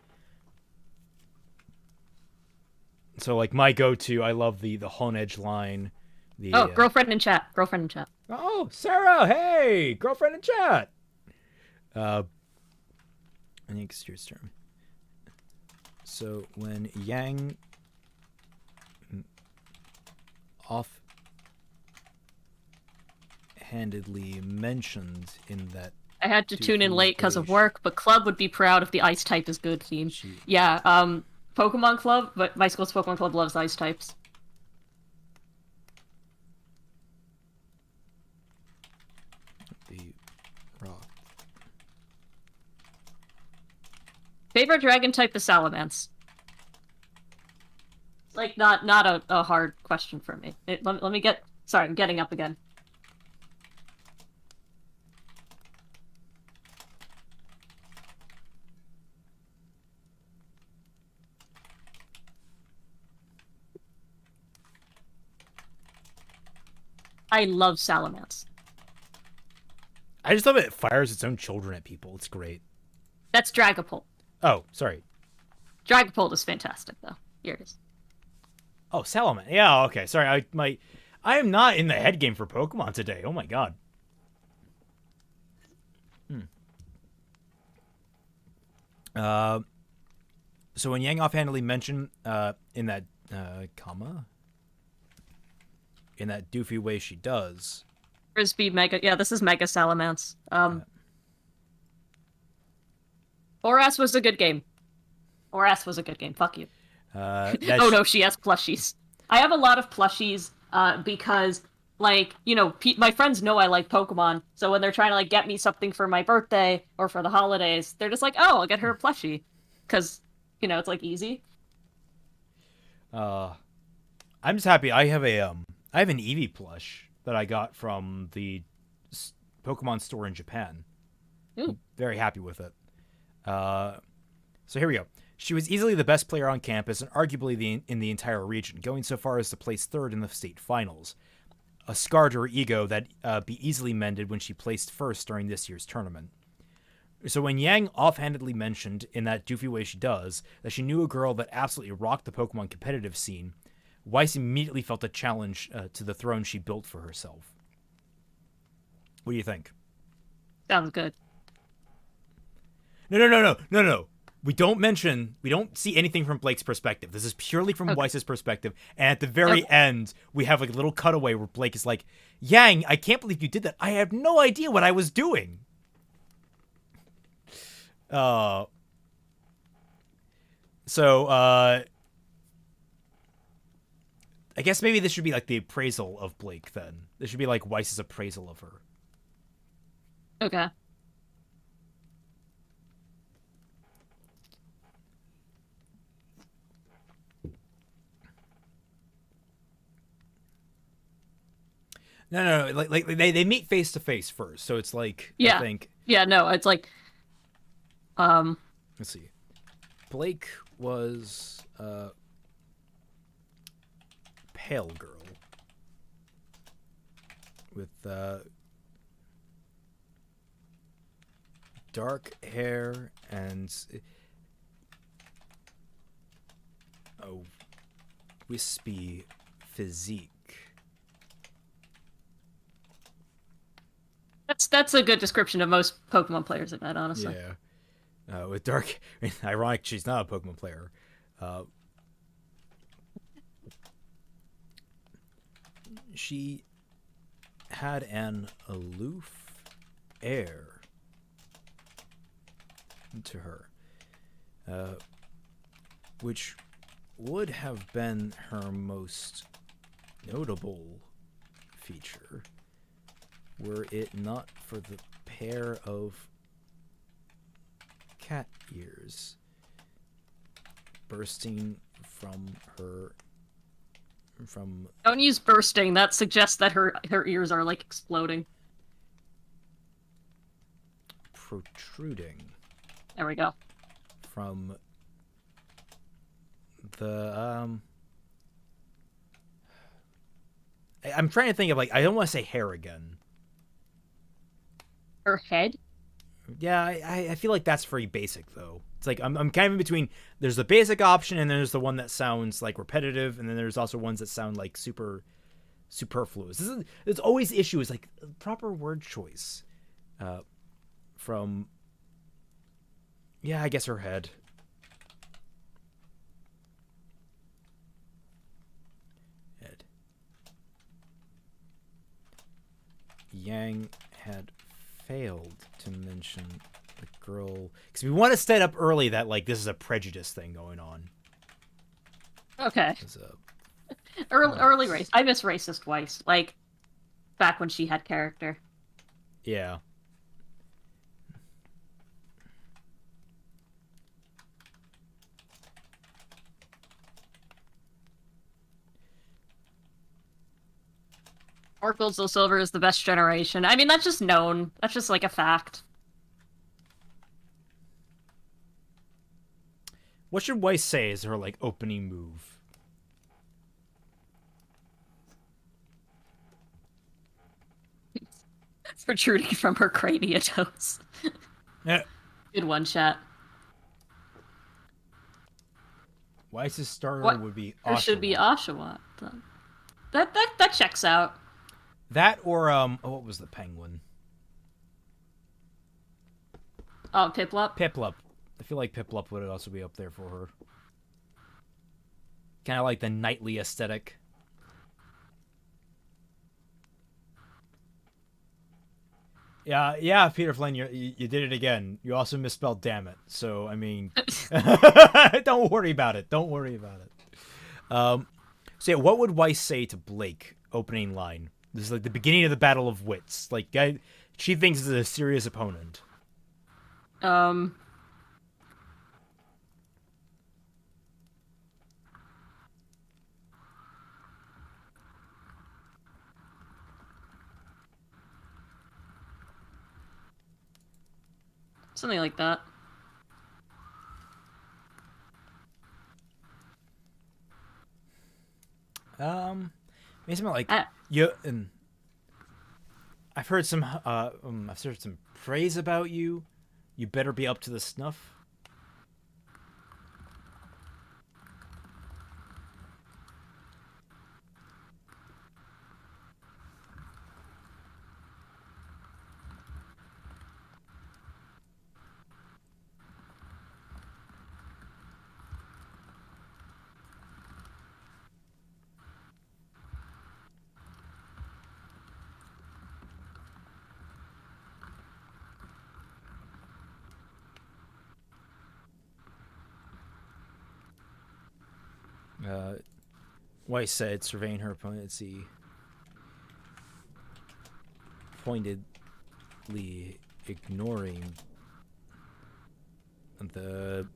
So, like, my go-to, I love the Honedge line. Girlfriend in chat. Girlfriend in chat. Oh, Sarah! Hey! Girlfriend in chat! I think it's your turn. So, when Yang off-handedly mentioned in that... I had to tune in late because of work, but Club would be proud if the Ice type is good theme. Yeah, Pokemon Club, but my school's Pokemon Club loves Ice types. Favorite dragon type is Salamence. Like, not a hard question for me. Let me get... Sorry, I'm getting up again. I love Salamence. I just love it fires its own children at people. It's great. That's Dragapult. Oh, sorry. Dragapult is fantastic, though. Here it is. Oh, Salamence. Yeah, okay. Sorry, I am not in the head game for Pokemon today. Oh my god. So when Yang offhandedly mentioned in that in that doofy way she does. Frisbee Mega. Yeah, this is Mega Salamence. Oras was a good game. Oras was a good game. Fuck you. Oh no, she has plushies. I have a lot of plushies because, like, you know, my friends know I like Pokemon, so when they're trying to, like, get me something for my birthday or for the holidays, they're just like, oh, I'll get her a plushie. Because, you know, it's, like, easy. I'm just happy. I have an Eevee plush that I got from the Pokemon store in Japan. I'm very happy with it. So here we go. She was easily the best player on campus and arguably in the entire region, going so far as to place third in the state finals. A scar to her ego that be easily mended when she placed first during this year's tournament. So when Yang offhandedly mentioned, in that doofy way she does, that she knew a girl that absolutely rocked the Pokemon competitive scene, Weiss immediately felt a challenge to the throne she built for herself. What do you think? Sounds good. No. We don't see anything from Blake's perspective. This is purely from Weiss's perspective. And at the very end, we have like a little cutaway where Blake is like, Yang, I can't believe you did that. I have no idea what I was doing. I guess maybe this should be like the appraisal of Blake then. This should be like Weiss's appraisal of her. Okay. No. Like they meet face to face first, so it's like I think. Yeah, no, it's like. Let's see. Blake was pale girl with dark hair and a wispy physique. That's a good description of most Pokemon players I've met, honestly. Yeah. With dark... ironic she's not a Pokemon player. She had an aloof air to her, which would have been her most notable feature were it not for the pair of cat ears bursting from her. Don't use bursting. That suggests that her ears are like exploding. Protruding. There we go. From the I'm trying to think of, like, I don't want to say hair again. Her head? Yeah, I feel like that's very basic, though. It's like I'm kind of in between. There's the basic option, and then there's the one that sounds like repetitive, and then there's also ones that sound like super superfluous. There's always issues like proper word choice. From, yeah, I guess her head. Head. Yang had failed to mention the girl, because we want to set up early that, like, this is a prejudice thing going on. Okay. Early race. I miss racist Weiss, like back when she had character. Yeah. Oracles of Silver is the best generation. I mean, that's just known. That's just like a fact. What should Weiss say is her, like, opening move? Protruding from her craniatos. Yeah. Good one, chat. Weiss's starter would be Oshawott. Or should be Oshawott. That checks out. That or what was the penguin? Oh, Piplup? Piplup. I feel like Piplup would also be up there for her. Kind of like the knightly aesthetic. Yeah, Peter Flynn, you did it again. You also misspelled "damn it." So I mean, don't worry about it. Don't worry about it. So yeah, what would Weiss say to Blake? Opening line. This is like the beginning of the Battle of Wits. Like, she thinks it's a serious opponent. Something like that. Maybe something like I've heard some praise about you. You better be up to the snuff. Weiss said, surveying her opponent, he pointedly ignoring the.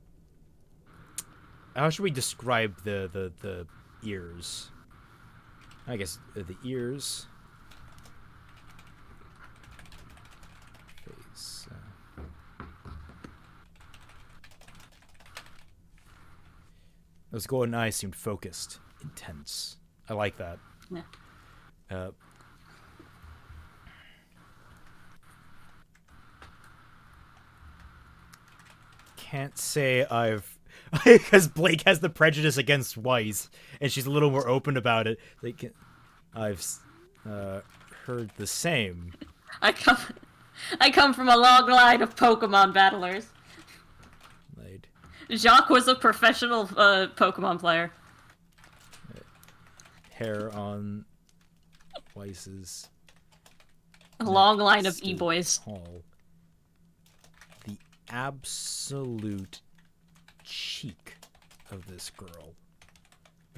How should we describe the ears? I guess the ears. Face. Those golden eyes seemed focused, intense. I like that. Yeah. Can't say I've... Because Blake has the prejudice against Weiss, and she's a little more open about it. Like, I've heard the same. I come from a long line of Pokemon battlers. Jacques was a professional Pokemon player. Hair on Weiss's a long line of e-boys. The absolute cheek of this girl.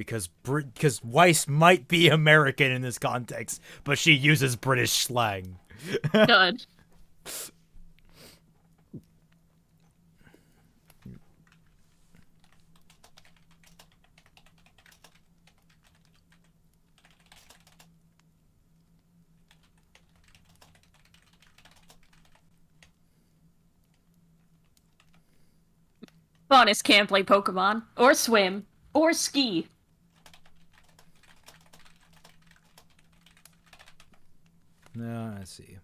because Weiss might be American in this context, but she uses British slang. Good. Faunus can't play Pokemon, or swim, or ski. No, I see.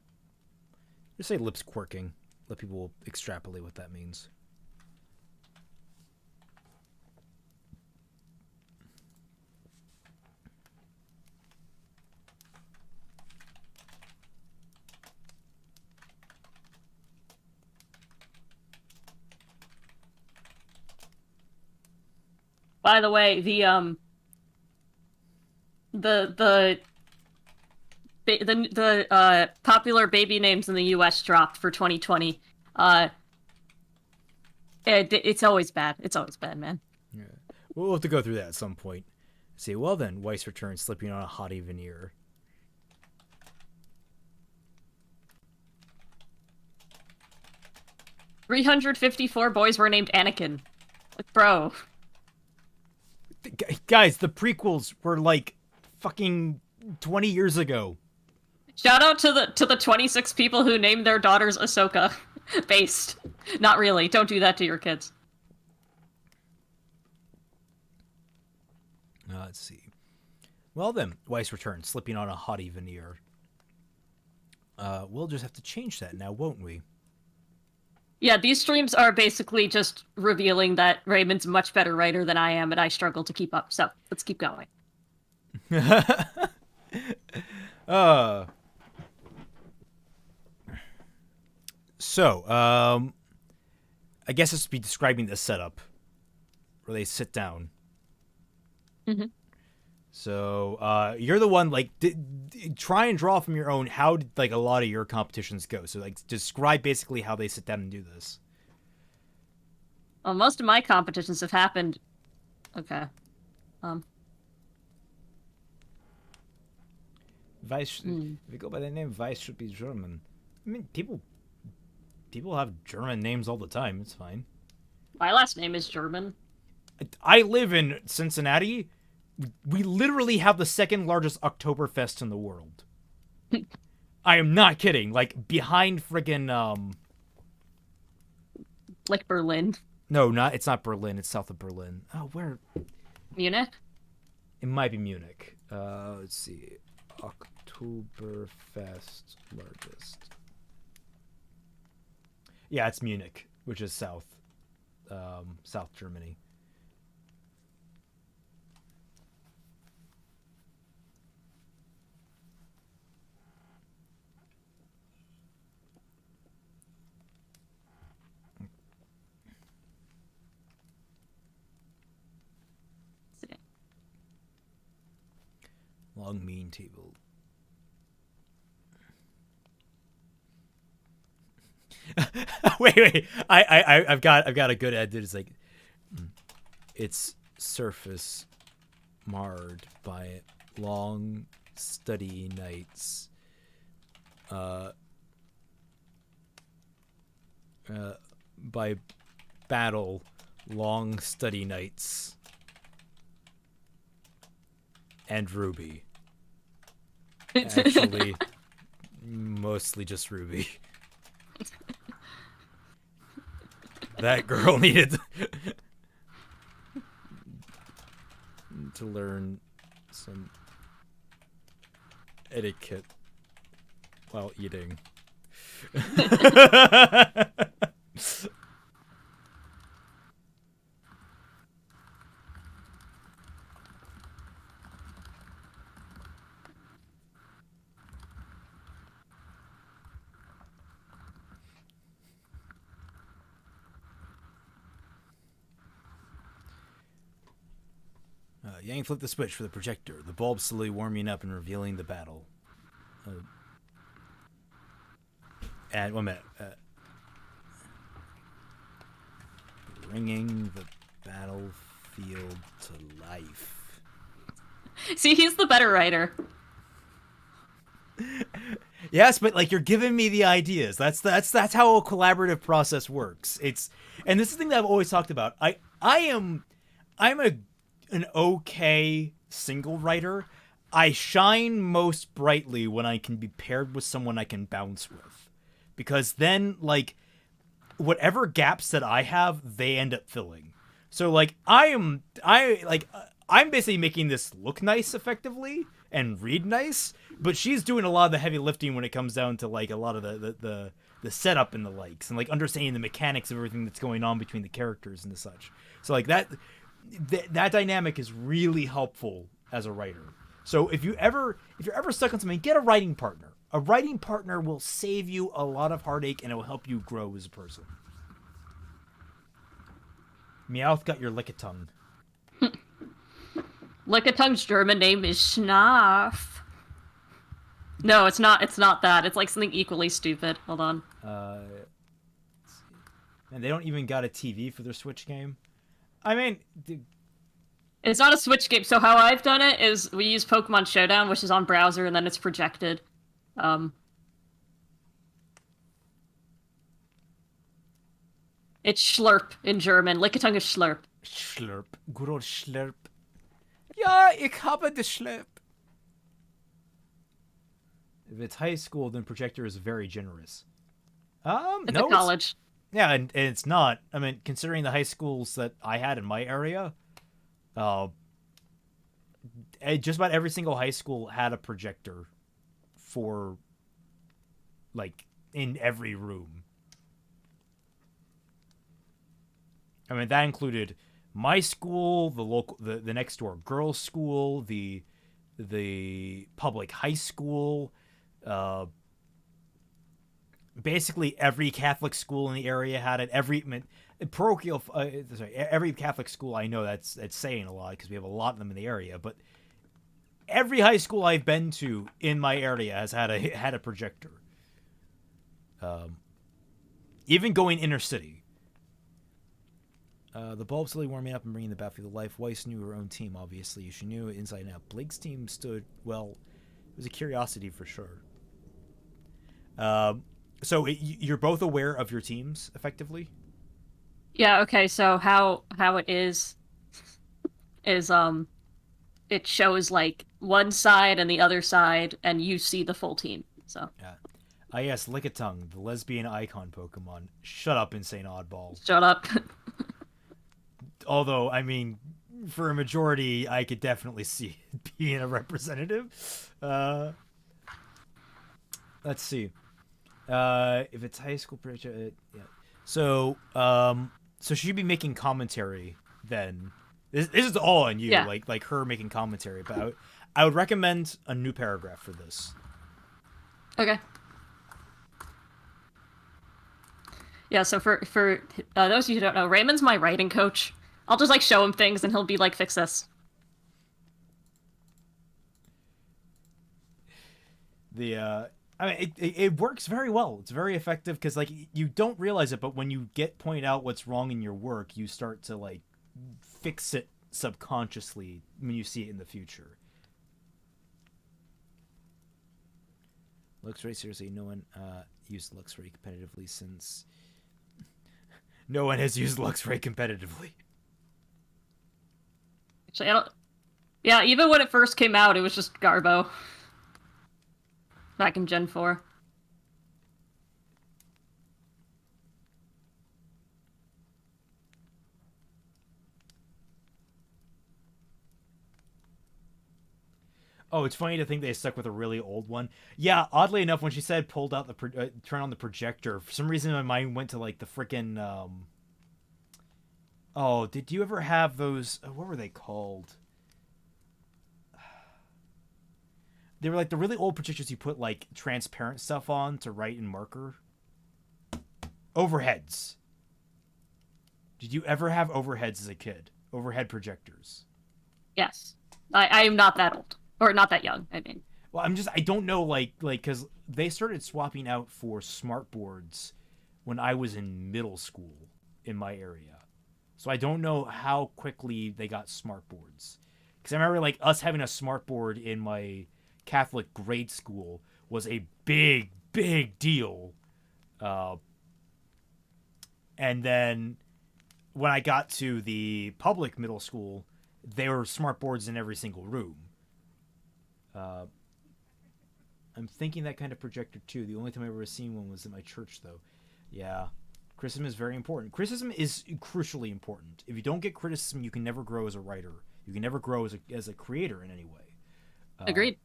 Just say lips quirking. Let people extrapolate what that means. By the way, the popular baby names in the U.S. dropped for 2020. It's always bad. It's always bad, man. Yeah. We'll have to go through that at some point. See, well then, Weiss returns, slipping on a haughty veneer. "354 boys were named Anakin." Like, bro. Guys, the prequels were like fucking 20 years ago. Shout out to the 26 people who named their daughters Ahsoka. Based. Not really. Don't do that to your kids. Let's see. Well then, Weiss returns, slipping on a haughty veneer. We'll just have to change that now, won't we? Yeah, these streams are basically just revealing that Raymond's a much better writer than I am, and I struggle to keep up. So let's keep going. So, I guess this would be describing the setup where they sit down. Mm-hmm. So, you're the one, like, try and draw from your own how did, like, a lot of your competitions go. So, like, describe basically how they sit down and do this. Well, most of my competitions have happened... Okay. Weiss, if you go by the name, Weiss should be German. I mean, people have German names all the time. It's fine. My last name is German. I live in Cincinnati. We literally have the second largest Oktoberfest in the world. I am not kidding. Like, behind friggin', Like Berlin. No, it's not Berlin. It's south of Berlin. Oh, where? Munich? It might be Munich. Let's see. Oktoberfest largest. Yeah, it's Munich, which is South Germany. Long mean table. wait. I've got a good edit. It's like its surface marred by long study nights. By battle, long study nights. And Ruby. Actually, mostly just Ruby. That girl needed to learn some etiquette while eating. Yang flipped the switch for the projector, the bulb slowly warming up and revealing the battle. And 1 minute. Bringing the battlefield to life. See, he's the better writer. Yes, but like you're giving me the ideas. That's how a collaborative process works. And this is the thing that I've always talked about. I'm an okay single writer. I shine most brightly when I can be paired with someone I can bounce with. Because then like whatever gaps that I have, they end up filling. So like I'm basically making this look nice effectively and read nice, but she's doing a lot of the heavy lifting when it comes down to like a lot of the setup and the likes and like understanding the mechanics of everything that's going on between the characters and the such. So like that dynamic is really helpful as a writer. So if you're ever stuck on something, get a writing partner. A writing partner will save you a lot of heartache and it will help you grow as a person. Meowth got your lickitung. Lickatung's German name is Schnaf. No, it's not. It's not that. It's like something equally stupid. Hold on. And they don't even got a TV for their Switch game. I mean, it's not a Switch game. So how I've done it is we use Pokemon Showdown, which is on browser, and then it's projected. It's Schlurp in German. Lickitung is Schlurp. Schlurp. Good old Schlurp. Ja, ich habe de Schlurp. If it's high school, then projector is very generous. It's no, a college. Yeah, and it's not. I mean, considering the high schools that I had in my area, just about every single high school had a projector for, like, in every room. I mean, that included my school, the next door girls' school, the public high school, basically every Catholic school in the area had it. Every Catholic school I know that's saying a lot because we have a lot of them in the area. But every high school I've been to in my area has had a projector. Even going inner city. The bulb's slowly warming up and bringing the battlefield to life. Weiss knew her own team, obviously. She knew it inside and out. Blake's team stood, well, it was a curiosity for sure. So you're both aware of your teams, effectively? Yeah, okay, so how it is it shows like one side and the other side, and you see the full team, so. Yeah. Ah, yes, Lickitung, the lesbian icon Pokemon. Shut up, insane oddball. Shut up. Although, I mean, for a majority, I could definitely see it being a representative. Let's see. If it's high school, yeah. So she'd be making commentary then. This is all on you, yeah. like her making commentary. But I would recommend a new paragraph for this. Okay. Yeah, so for those of you who don't know, Raymond's my writing coach. I'll just like show him things and he'll be like, fix this. I mean, it works very well. It's very effective because like you don't realize it, but when you get pointed out what's wrong in your work, you start to like fix it subconsciously when you see it in the future. Looks very seriously. No one used Lux very competitively since. No one has used Lux very competitively. Actually, I don't. Yeah, even when it first came out, it was just Garbo. Back in Gen 4. Oh, it's funny to think they stuck with a really old one. Yeah, oddly enough, when she said pulled out the turn on the projector, for some reason my mind went to like the frickin' Oh, did you ever have those? What were they called? They were like the really old projectors you put like transparent stuff on to write in marker. Overheads. Did you ever have overheads as a kid? Overhead projectors. Yes. I am not that old. Or not that young, I mean. Well, I don't know, like, because they started swapping out for smart boards when I was in middle school in my area. So I don't know how quickly they got smart boards. Because I remember like us having a smartboard in my Catholic grade school was a big deal. And then when I got to the public middle school, there were smartboards in every single room. I'm thinking that kind of projector too. The only time I've ever seen one was in my church, though. Yeah, criticism is very important. Criticism is crucially important. If you don't get criticism, you can never grow as a writer. You can never grow as a creator in any way. Agreed.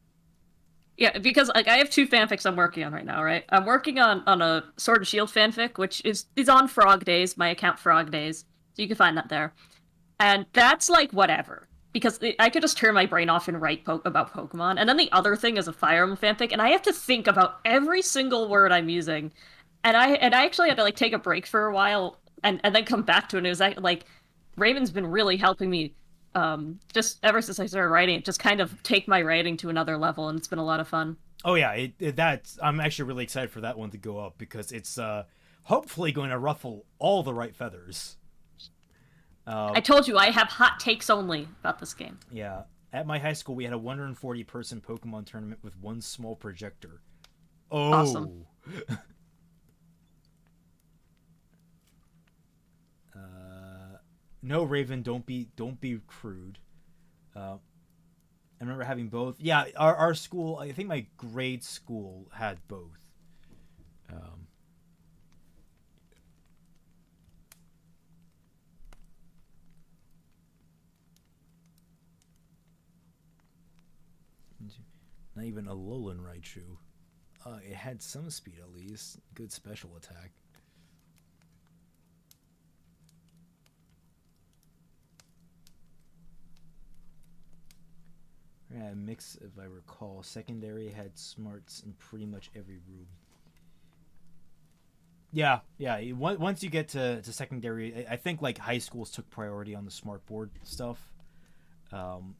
Yeah, because like I have 2 fanfics I'm working on right now, right? I'm working on a Sword and Shield fanfic, which is on Frog Days, my account Frog Days, so you can find that there. And that's like whatever, because I could just turn my brain off and write about Pokemon. And then the other thing is a Fire Emblem fanfic, and I have to think about every single word I'm using. And I actually had to like take a break for a while and then come back to it. And it was like Raven's been really helping me just ever since I started writing it, just kind of take my writing to another level, and it's been a lot of fun. Oh yeah, that's I'm actually really excited for that one to go up because it's hopefully going to ruffle all the right feathers. I told you I have hot takes only about this game. Yeah, at my high school we had a 140-person Pokemon tournament with one small projector. Oh. Awesome. No, Raven, don't be crude. I remember having both. Yeah, our school, I think my grade school had both. Not even a Alolan Raichu. It had some speed at least. Good special attack. Yeah, a mix, if I recall. Secondary had smarts in pretty much every room. Yeah. Once you get to secondary, I think like high schools took priority on the smart board stuff. And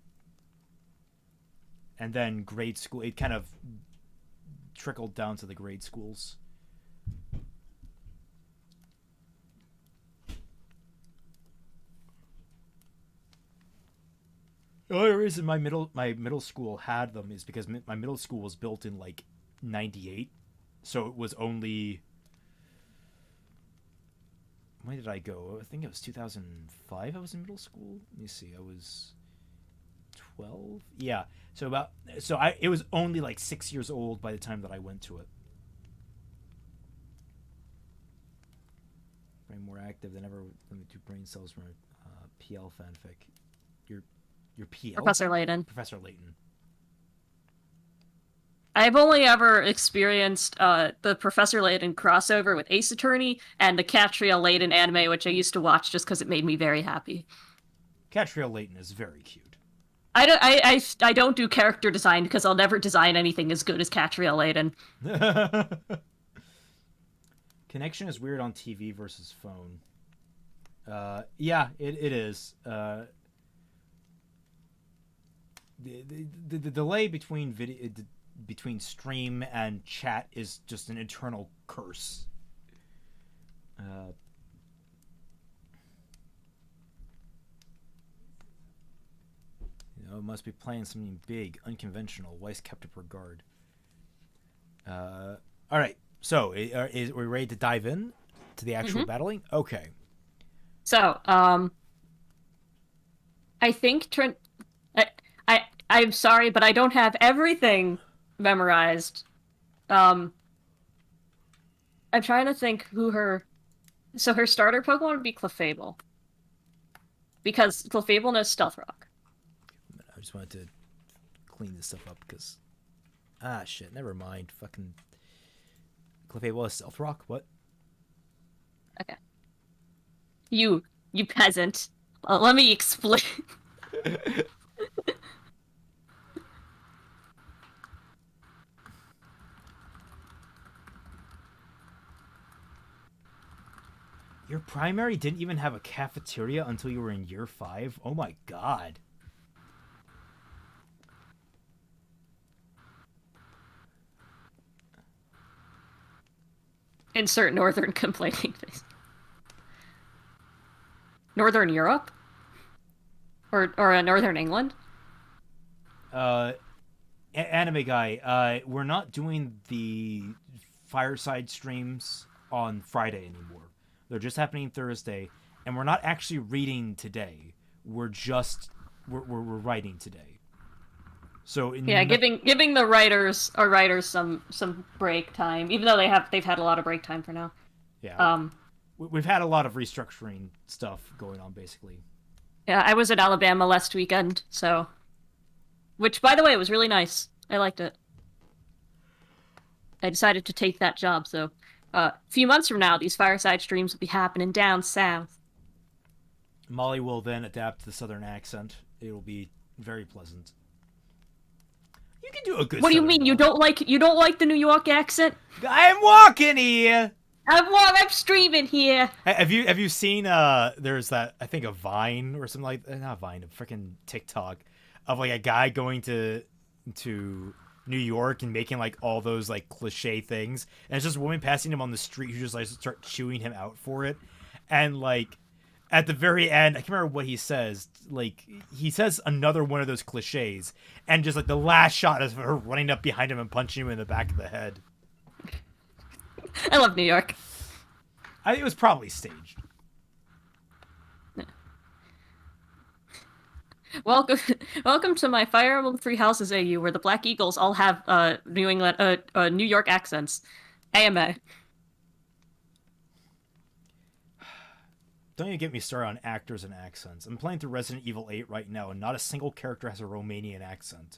then grade school, it kind of trickled down to the grade schools. The only reason my middle school had them is because my middle school was built in like 98, so it was only. When did I go? I think it was 2005. I was in middle school. Let me see. I was 12. Yeah. It was only like 6 years old by the time that I went to it. Brain more active than ever. Let me do brain cells from a PL fanfic. Your PL? Professor Layton. Professor Layton. I've only ever experienced the Professor Layton crossover with Ace Attorney and the Catriel Layton anime, which I used to watch just because it made me very happy. Catriel Layton is very cute. I don't do character design because I'll never design anything as good as Catriel Layton. Connection is weird on TV versus phone. Yeah, it is. The delay between between stream and chat is just an eternal curse. It must be playing something big, unconventional. Weiss kept up regard. All right, so are we ready to dive in to the actual battling? Okay. So, I think I'm sorry, but I don't have everything memorized. I'm trying to think who her starter Pokemon would be Clefable. Because Clefable knows Stealth Rock. I just wanted to clean this stuff up because shit, never mind. Fucking Clefable has Stealth Rock? What? Okay. You peasant. Let me explain. Your primary didn't even have a cafeteria until you were in year 5? Oh my god. Insert northern complaining face. Northern Europe? Or Northern England? Anime guy, we're not doing the Fireside streams on Friday anymore. They're just happening Thursday, and we're not actually reading today. We're writing today. So giving the writers some break time, even though they've had a lot of break time for now. Yeah. We've had a lot of restructuring stuff going on, basically. Yeah, I was in Alabama last weekend, so, which, by the way, was really nice. I liked it. I decided to take that job, so a few months from now, these Fireside streams will be happening down south. Molly will then adapt to the southern accent. It will be very pleasant. You can do a good. What do you mean? You don't like the New York accent? I'm walking here. I'm streaming here. Have you seen there's that, I think, a Vine or something like, not Vine, a freaking TikTok of like a guy going to New York and making like all those like cliche things, and it's just a woman passing him on the street who just like start chewing him out for it, and like at the very end, I can't remember what he says. Like he says another one of those cliches, and just like the last shot is her running up behind him and punching him in the back of the head. I love New York. I think it was probably staged. Welcome to my Fire Emblem Three Houses AU, where the Black Eagles all have New York accents. AMA. Don't even get me started on actors and accents. I'm playing through Resident Evil 8 right now, and not a single character has a Romanian accent.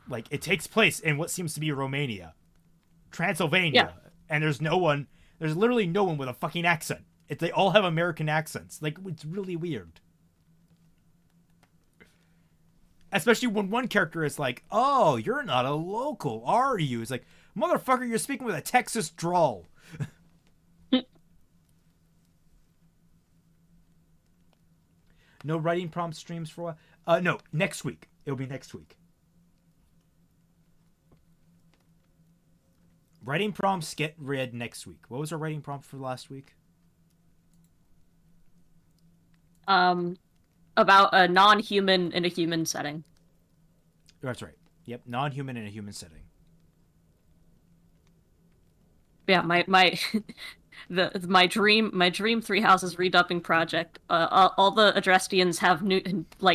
Like, it takes place in what seems to be Romania. Transylvania. Yeah. And there's literally no one with a fucking accent. They all have American accents. Like, it's really weird. Especially when one character is like, oh, you're not a local, are you? It's like, motherfucker, you're speaking with a Texas drawl. No writing prompt streams for a while? No, next week. It'll be next week. Writing prompts get read next week. What was our writing prompt for last week? About a non-human in a human setting. That's right. Yep, non-human in a human setting. Yeah, my my dream Three Houses redubbing project. All the Adrestians have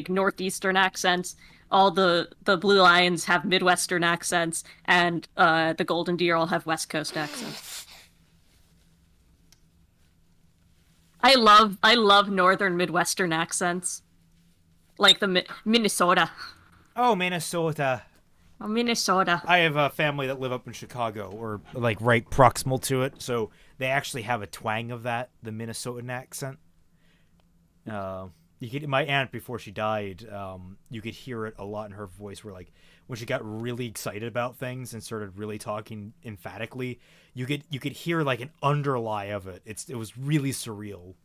northeastern accents. All the Blue Lions have Midwestern accents, and the Golden Deer all have West Coast accents. I love northern Midwestern accents, like the Minnesota. Oh, Minnesota. Oh, Minnesota. I have a family that live up in Chicago, or like right proximal to it, so they actually have a twang of that, the Minnesotan accent. My aunt, before she died, you could hear it a lot in her voice, where like when she got really excited about things and started really talking emphatically, you could hear like an underlie of it. It was really surreal.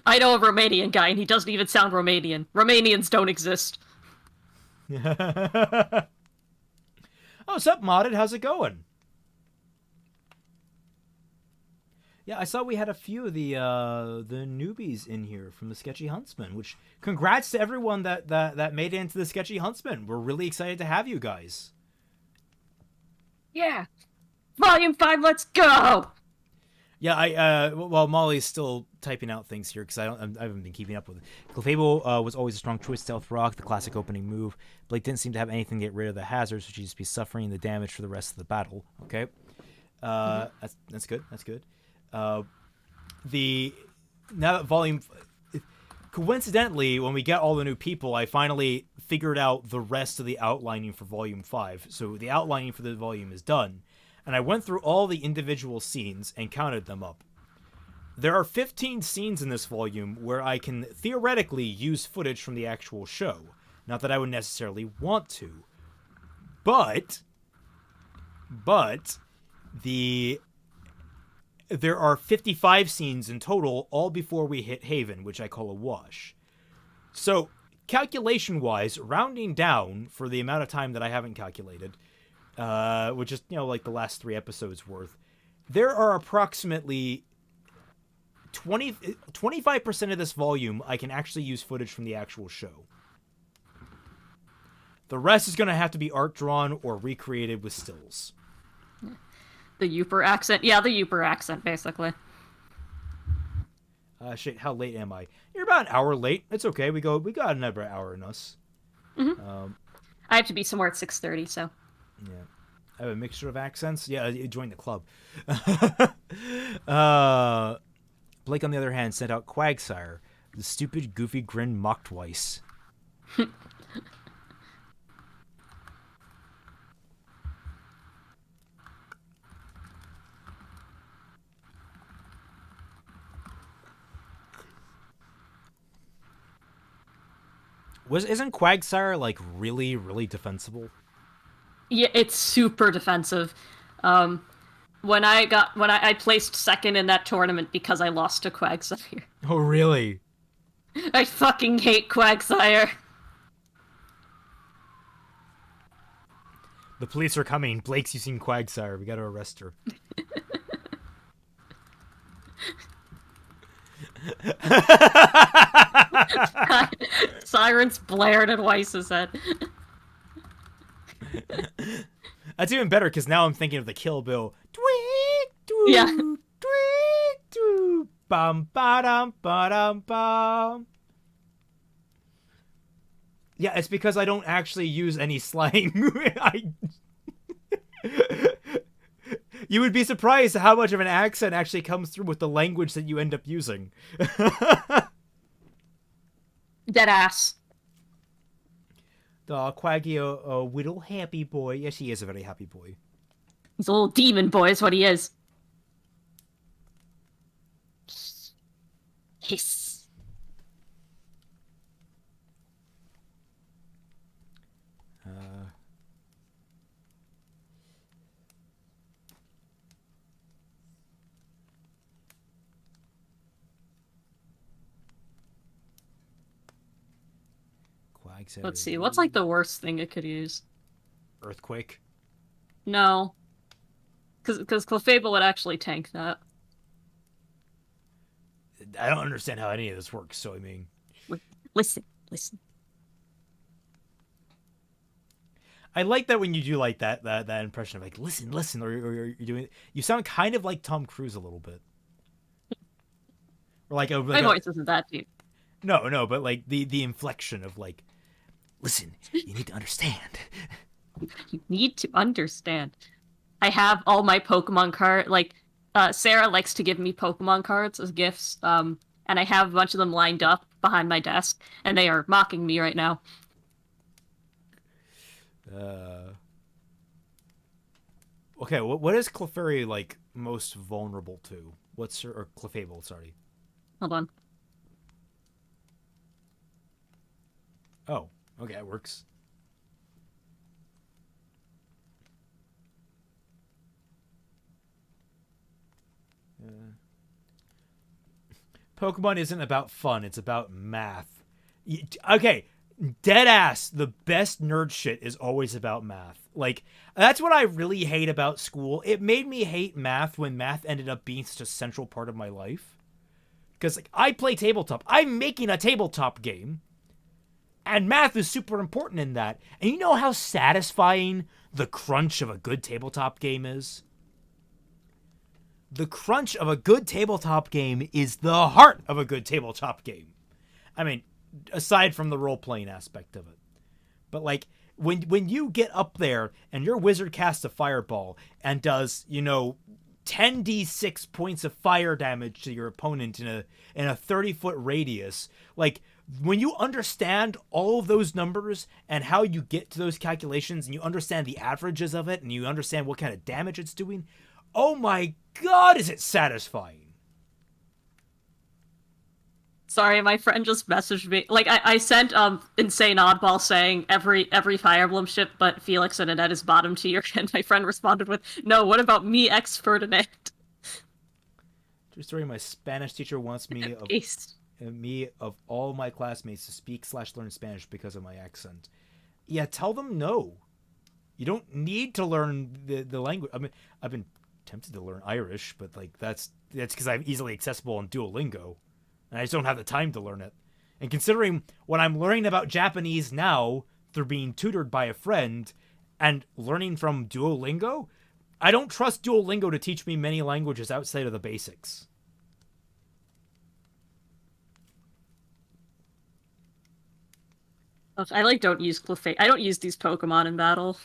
I know a Romanian guy, and he doesn't even sound Romanian. Romanians don't exist. Oh, what's up, Modded? How's it going? Yeah, I saw we had a few of the newbies in here from the Sketchy Huntsman, which congrats to everyone that made it into the Sketchy Huntsman. We're really excited to have you guys. Yeah. Volume 5, let's go! Yeah, while Molly's still typing out things here, because I haven't been keeping up with it. Clefable was always a strong choice. Stealth Rock, the classic opening move. Blake didn't seem to have anything to get rid of the hazards, so she'd just be suffering the damage for the rest of the battle. Okay, that's good. That's good. Now that volume, coincidentally, when we get all the new people, I finally figured out the rest of the outlining for volume 5. So the outlining for the volume is done. And I went through all the individual scenes and counted them up. There are 15 scenes in this volume where I can theoretically use footage from the actual show. Not that I would necessarily want to. But there are 55 scenes in total, all before we hit Haven, which I call a wash. So, calculation-wise, rounding down for the amount of time that I haven't calculated, which is, like the last 3 episodes worth, there are approximately 25% of this volume I can actually use footage from the actual show. The rest is going to have to be art drawn or recreated with stills. The Yooper accent. Yeah, the Yooper accent, basically. Shit, how late am I? You're about an hour late. It's okay. We got another hour in us. Mm-hmm. I have to be somewhere at 6:30, so. Yeah. I have a mixture of accents. Yeah, join the club. Blake, on the other hand, sent out Quagsire. The stupid, goofy grin mocked Weiss. Isn't Quagsire like really, really defensible? Yeah, it's super defensive. When I placed second in that tournament because I lost to Quagsire. Oh, really? I fucking hate Quagsire. The police are coming. Blake's using Quagsire. We gotta arrest her. Sirens blared at Weiss's head. That's even better because now I'm thinking of the Kill Bill. Yeah. Bum ba-dum ba-dum bum. Yeah, it's because I don't actually use any slang. You would be surprised how much of an accent actually comes through with the language that you end up using. Deadass. The Quaggy, a little happy boy. Yes, he is a very happy boy. He's a little demon boy, is what he is. Hiss. Let's see, what's like the worst thing it could use? Earthquake? No. Because Clefable would actually tank that. I don't understand how any of this works, so I mean... Listen. I like that when you do like that impression of like, listen, or you're doing... You sound kind of like Tom Cruise a little bit. Or like my voice isn't that deep. No, but like the inflection of like, listen, you need to understand. You need to understand. I have all my Pokemon cards. Like, Sarah likes to give me Pokemon cards as gifts. And I have a bunch of them lined up behind my desk, and they are mocking me right now. Okay, what is Clefairy like most vulnerable to? Or Clefable? Sorry. Hold on. Oh, okay, it works. Pokemon isn't about fun, it's about math. Okay, deadass, the best nerd shit is always about math. Like, that's what I really hate about school. It made me hate math when math ended up being such a central part of my life. Because, like, I play tabletop. I'm making a tabletop game. And math is super important in that. And you know how satisfying the crunch of a good tabletop game is? The crunch of a good tabletop game is the heart of a good tabletop game. I mean, aside from the role-playing aspect of it. But, like, when you get up there and your wizard casts a fireball and does, 10d6 points of fire damage to your opponent in a 30-foot radius, like, when you understand all of those numbers and how you get to those calculations and you understand the averages of it and you understand what kind of damage it's doing, oh my god, is it satisfying. Sorry, my friend just messaged me. Like, I sent Insane Oddball saying every Fire Emblem ship but Felix and Annette is bottom tier, and my friend responded with, no, what about me, X Ferdinand? True story, my Spanish teacher wants me of all my classmates to speak/learn Spanish because of my accent. Yeah, tell them no. You don't need to learn the language. I mean, I've been tempted to learn Irish, but like that's because I'm easily accessible on Duolingo. And I just don't have the time to learn it. And considering what I'm learning about Japanese now they're being tutored by a friend and learning from Duolingo. I don't trust Duolingo to teach me many languages outside of the basics. I don't use I don't use these Pokemon in battle,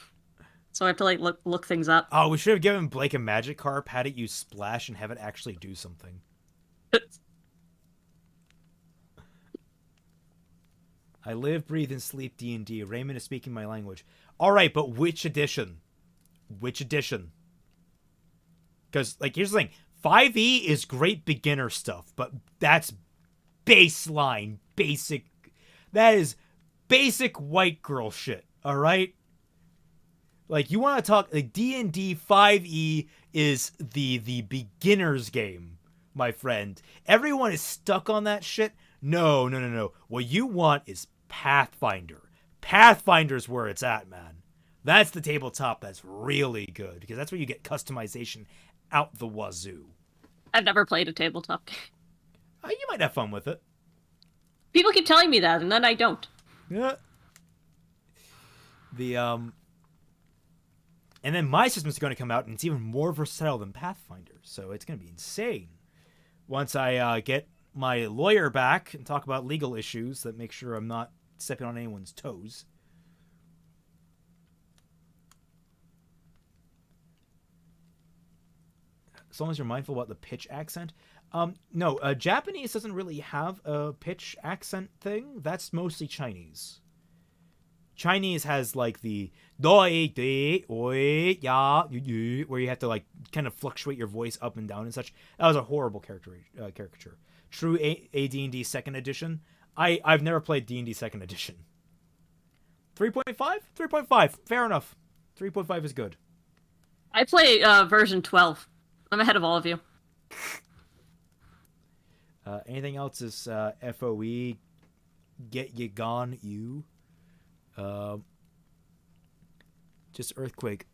so I have to look things up. Oh, we should have given Blake a Magikarp, had it use Splash, and have it actually do something. I live, breathe, and sleep D&D. Raymond is speaking my language. All right, but which edition? Which edition? Because, here's the thing. 5e is great beginner stuff, but that's baseline, basic. That is basic white girl shit, all right? You want to talk, D&D 5e is the beginner's game, my friend. Everyone is stuck on that shit. No. What you want is Pathfinder. Pathfinder's where it's at, man. That's the tabletop that's really good, because that's where you get customization out the wazoo. I've never played a tabletop game. You might have fun with it. People keep telling me that, and then I don't. Yeah. And then my system's going to come out, and it's even more versatile than Pathfinder, so it's going to be insane. Once I get my lawyer back and talk about legal issues that make sure I'm not stepping on anyone's toes. As long as you're mindful about the pitch accent. No, Japanese doesn't really have a pitch accent thing. That's mostly Chinese. Chinese has the doi de oi ya where you have to kind of fluctuate your voice up and down and such. That was a horrible caricature. True AD&D second edition. I've never played D&D second edition. 3.5? 3.5. Fair enough. 3.5 is good. I play version 12. I'm ahead of all of you. Anything else is FOE. Get you gone, you. Just Earthquake.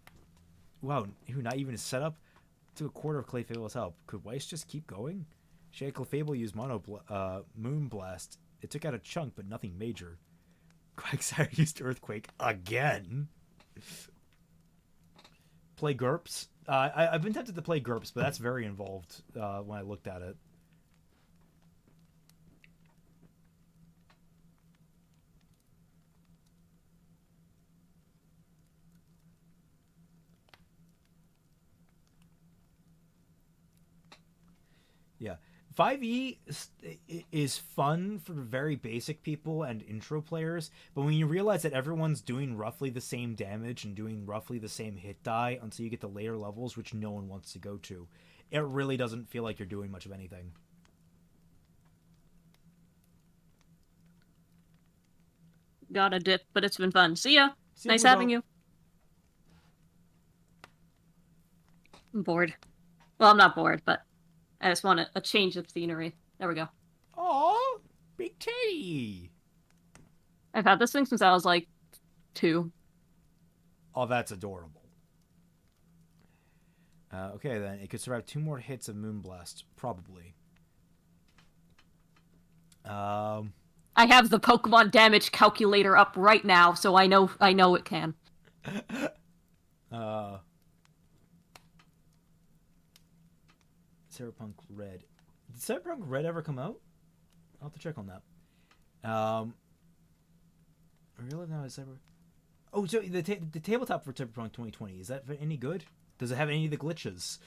Wow, not even a setup? Took a quarter of Clefable's help. Could Weiss just keep going? She had Clefable use Moonblast. It took out a chunk, but nothing major. Quagsire used Earthquake again. Play GURPS. I've been tempted to play GURPS, but that's very involved when I looked at it. Yeah. 5e is fun for very basic people and intro players, but when you realize that everyone's doing roughly the same damage and doing roughly the same hit die until you get to later levels, which no one wants to go to, it really doesn't feel like you're doing much of anything. Got a dip, but it's been fun. See ya. Nice having you. I'm bored. Well, I'm not bored, but I just want a change of scenery. There we go. Aw, big teddy. I've had this thing since I was 2. Oh, that's adorable. Okay, then it could survive 2 more hits of Moonblast, probably. I have the Pokemon damage calculator up right now, so I know it can. Cyberpunk Red. Did Cyberpunk Red ever come out? I'll have to check on that. I realize now is Cyber. Oh, so the tabletop for Cyberpunk 2020, is that any good? Does it have any of the glitches?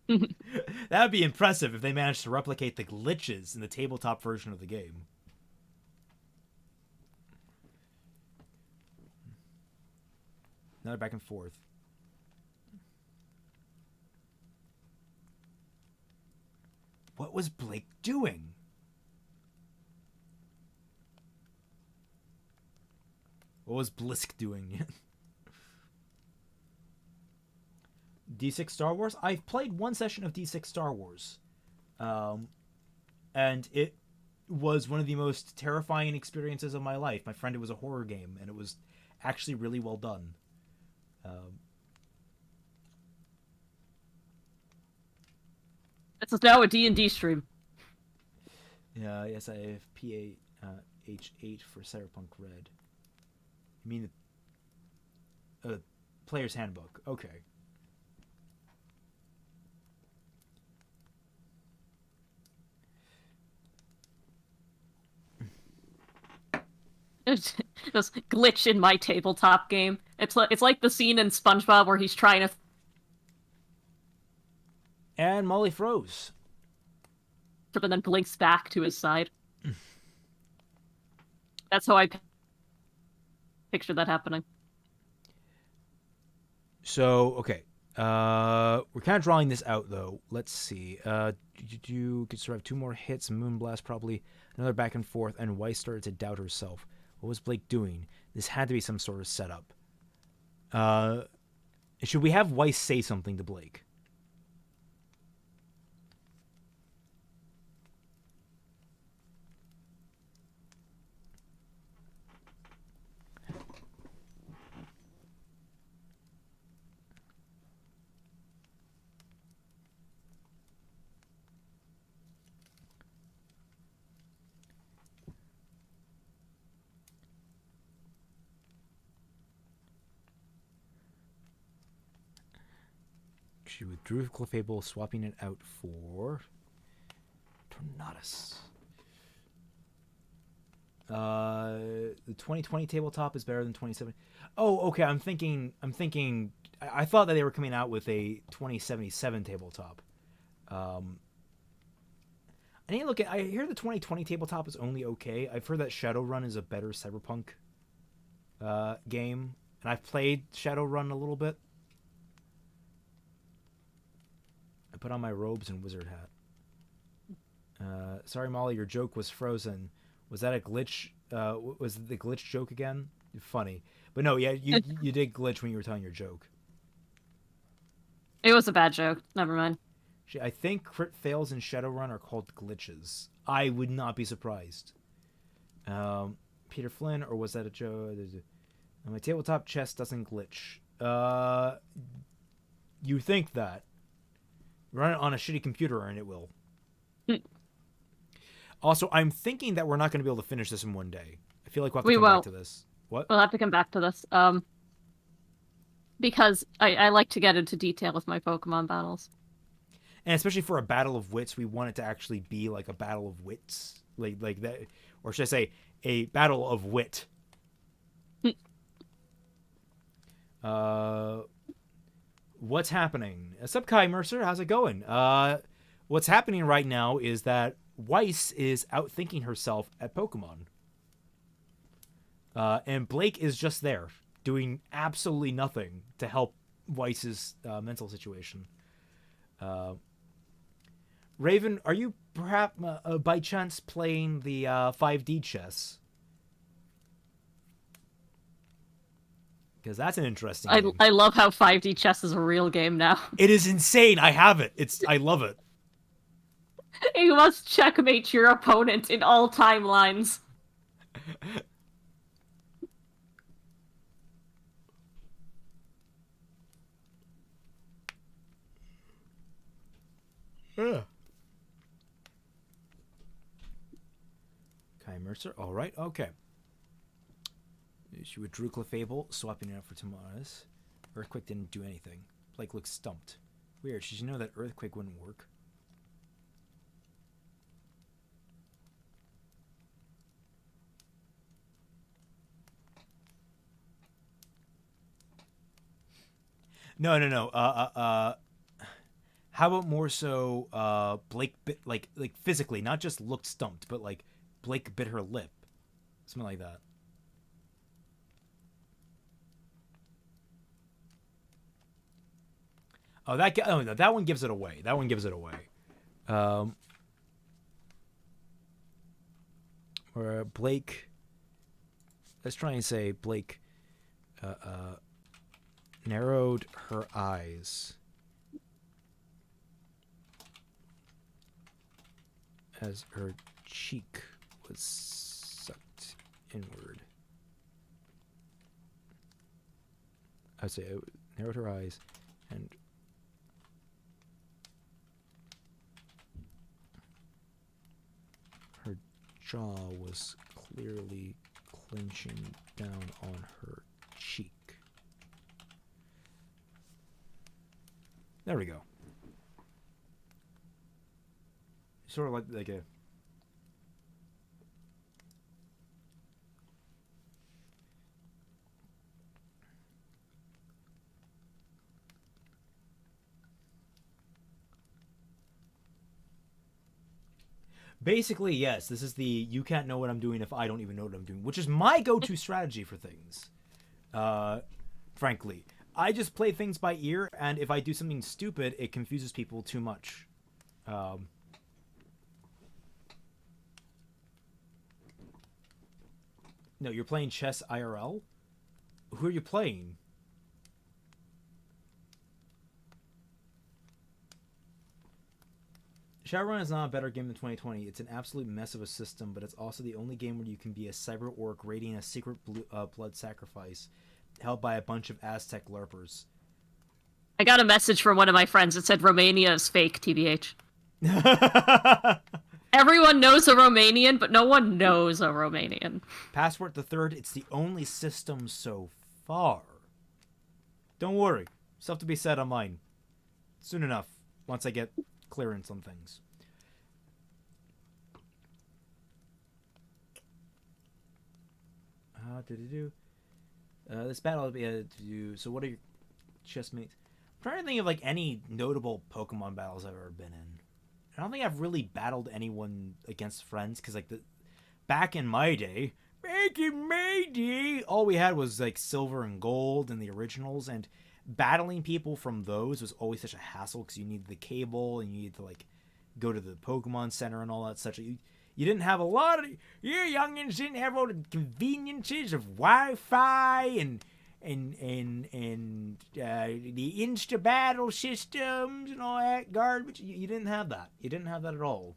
That would be impressive if they managed to replicate the glitches in the tabletop version of the game. Another back and forth. What was Blake doing? What was Blisk doing? D6 Star Wars? I've played one session of D6 Star Wars. And it was one of the most terrifying experiences of my life. My friend, it was a horror game, and it was actually really well done. This is now a D&D stream. Yes, I have PH8 for Cyberpunk Red. You mean the player's handbook? Okay. This glitch in my tabletop game. It's like the scene in SpongeBob where he's trying to. And Molly froze. And then blinks back to his side. That's how I picture that happening. So, okay. We're kind of drawing this out, though. Let's see. You could survive 2 more hits. Moonblast probably. Another back and forth. And Weiss started to doubt herself. What was Blake doing? This had to be some sort of setup. Should we have Weiss say something to Blake? She withdrew Clefable, swapping it out for Tornadus. The 2020 tabletop is better than 2070. Oh, okay. I'm thinking. I thought that they were coming out with a 2077 tabletop. I need to look at. I hear the 2020 tabletop is only okay. I've heard that Shadowrun is a better Cyberpunk game, and I've played Shadowrun a little bit. I put on my robes and wizard hat. Sorry, Molly, your joke was frozen. Was that a glitch? Was the glitch joke again? Funny. But no, yeah, you did glitch when you were telling your joke. It was a bad joke. Never mind. I think crit fails in Shadowrun are called glitches. I would not be surprised. Peter Flynn, or was that a joke? My tabletop chest doesn't glitch. You think that. Run it on a shitty computer and it will. Also, I'm thinking that we're not going to be able to finish this in one day. I feel like we'll have to come back to this. What? We'll have to come back to this. Because I like to get into detail with my Pokemon battles. And especially for a battle of wits, we want it to actually be like a battle of wits. Like that, or should I say, a battle of wit. What's happening? Subkai Mercer, how's it going? What's happening right now is that Weiss is outthinking herself at Pokemon. And Blake is just there, doing absolutely nothing to help Weiss's mental situation. Raven, are you perhaps by chance playing the 5D chess? Because that's an interesting game. I love how 5D chess is a real game now. It is insane. I have it. I love it. You must checkmate your opponent in all timelines. Yeah. Kai Mercer. All right. Okay. She withdrew Clefable, swapping it out for Tomatis. Earthquake didn't do anything. Blake looked stumped. Weird. Did you know that Earthquake wouldn't work? No. How about more so Blake bit like physically, not just looked stumped, but like Blake bit her lip. Something like that. Oh, no, that one gives it away. That one gives it away. Or Blake. Let's try and say Blake narrowed her eyes as her cheek was sucked inward. I'd say it narrowed her eyes and her jaw was clearly clenching down on her cheek. There we go. Sort of like a... Basically, yes, this is the you can't know what I'm doing if I don't even know what I'm doing, which is my go-to strategy for things. Frankly. I just play things by ear, and if I do something stupid, it confuses people too much. No, you're playing chess IRL? Who are you playing? Shadowrun is not a better game than 2020. It's an absolute mess of a system, but it's also the only game where you can be a cyber orc raiding a secret blood sacrifice held by a bunch of Aztec LARPers. I got a message from one of my friends that said Romania is fake, TBH. Everyone knows a Romanian, but no one knows a Romanian. Passport the Third, it's the only system so far. Don't worry. Stuff to be said on mine. Soon enough, once I get clearance on things. This battle will be to do. So, what are your chessmates? I'm trying to think of like any notable Pokemon battles I've ever been in. I don't think I've really battled anyone against friends because, like, back in my day, all we had was like silver and gold and the originals, and battling people from those was always such a hassle because you needed the cable and you needed to like go to the Pokemon Center and all that such. You didn't have a lot of you youngins didn't have all the conveniences of Wi-Fi and the insta battle systems and all that garbage. You didn't have that. You didn't have that at all.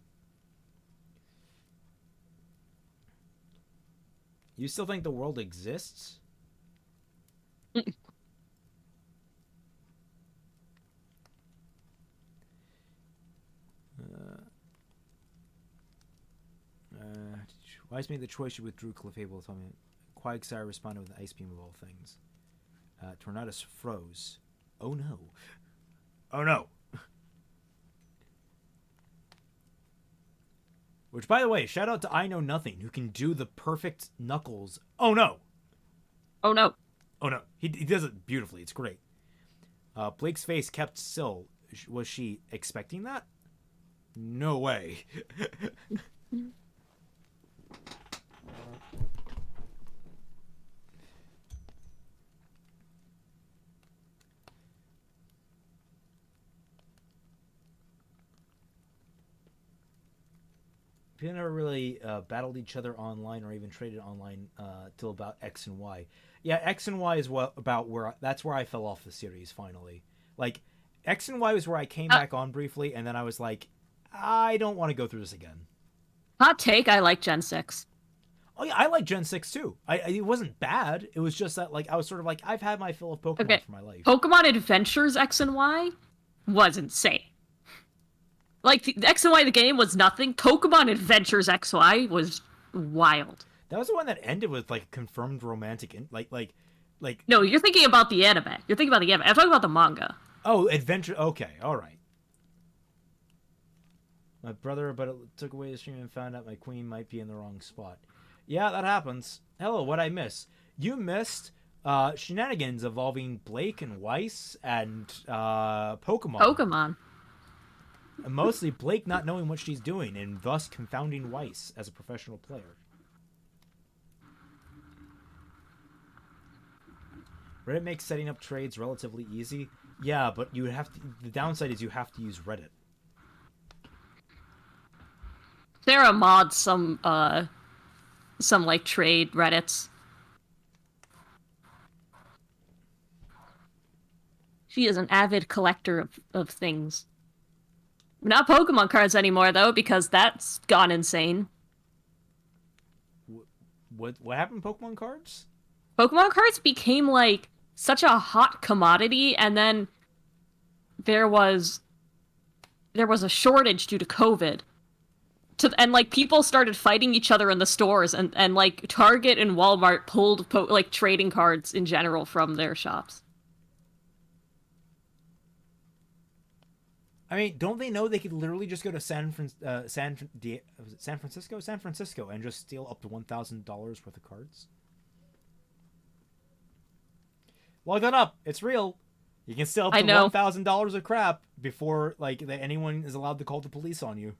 You still think the world exists? Weiss made the choice. You withdrew Clefable. Told me. Quagsire responded with an ice beam of all things. Tornadus froze. Oh no. Oh no. Which, by the way, shout out to I Know Nothing, who can do the perfect Knuckles. Oh no. Oh no. Oh no. He does it beautifully. It's great. Blake's face kept still. Was she expecting that? No way. People never really battled each other online or even traded online till about X and Y. Yeah, X and Y is that's where I fell off the series finally. Like, X and Y was where I came back on briefly, and then I was like, I don't want to go through this again. Hot take, I like Gen 6. Oh yeah, I like Gen 6 too. It wasn't bad. It was just that like I was sort of like, I've had my fill of Pokemon for my life. Pokemon Adventures X and Y was insane. Like, the X and Y the game was nothing. Pokemon Adventures XY was wild. That was the one that ended with like confirmed romantic like. No, you're thinking about the anime. You're thinking about the anime. I'm talking about the manga. Oh, adventure. Okay, all right. My brother, but it took away the stream and found out my queen might be in the wrong spot. Yeah, that happens. Hello, what'd I miss? You missed shenanigans involving Blake and Weiss and Pokemon. And mostly Blake not knowing what she's doing and thus confounding Weiss as a professional player. Reddit makes setting up trades relatively easy. Yeah, but you have to. The downside is you have to use Reddit. Sarah mods some like trade Reddits. She is an avid collector of things. Not Pokemon cards anymore though, because that's gone insane. What happened to Pokemon cards? Pokemon cards became like such a hot commodity, and then there was a shortage due to COVID. and like people started fighting each other in the stores, and like Target and Walmart pulled like trading cards in general from their shops. I mean, don't they know they could literally just go to San Francisco and just steal up to $1,000 worth of cards? Log that up. It's real. You can steal up to $1,000 of crap before like anyone is allowed to call the police on you.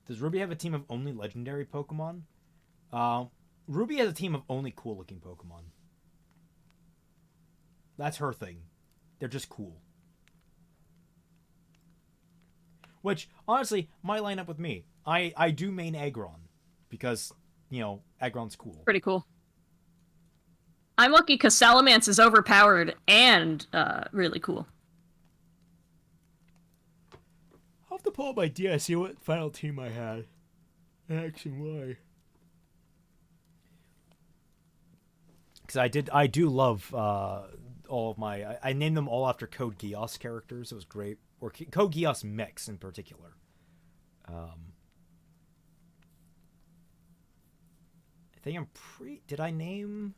Does Ruby have a team of only legendary Pokemon? Ruby has a team of only cool-looking Pokemon. That's her thing. They're just cool. Which, honestly, might line up with me. I do main Aggron. Because, you know, Aggron's cool. Pretty cool. I'm lucky because Salamence is overpowered and really cool. I'll have to pull up my DS, see what final team I had. X and Y. Because I do love all of my... I named them all after Code Geass characters. It was great. Or Code Geass mix in particular. I think I'm Did I name...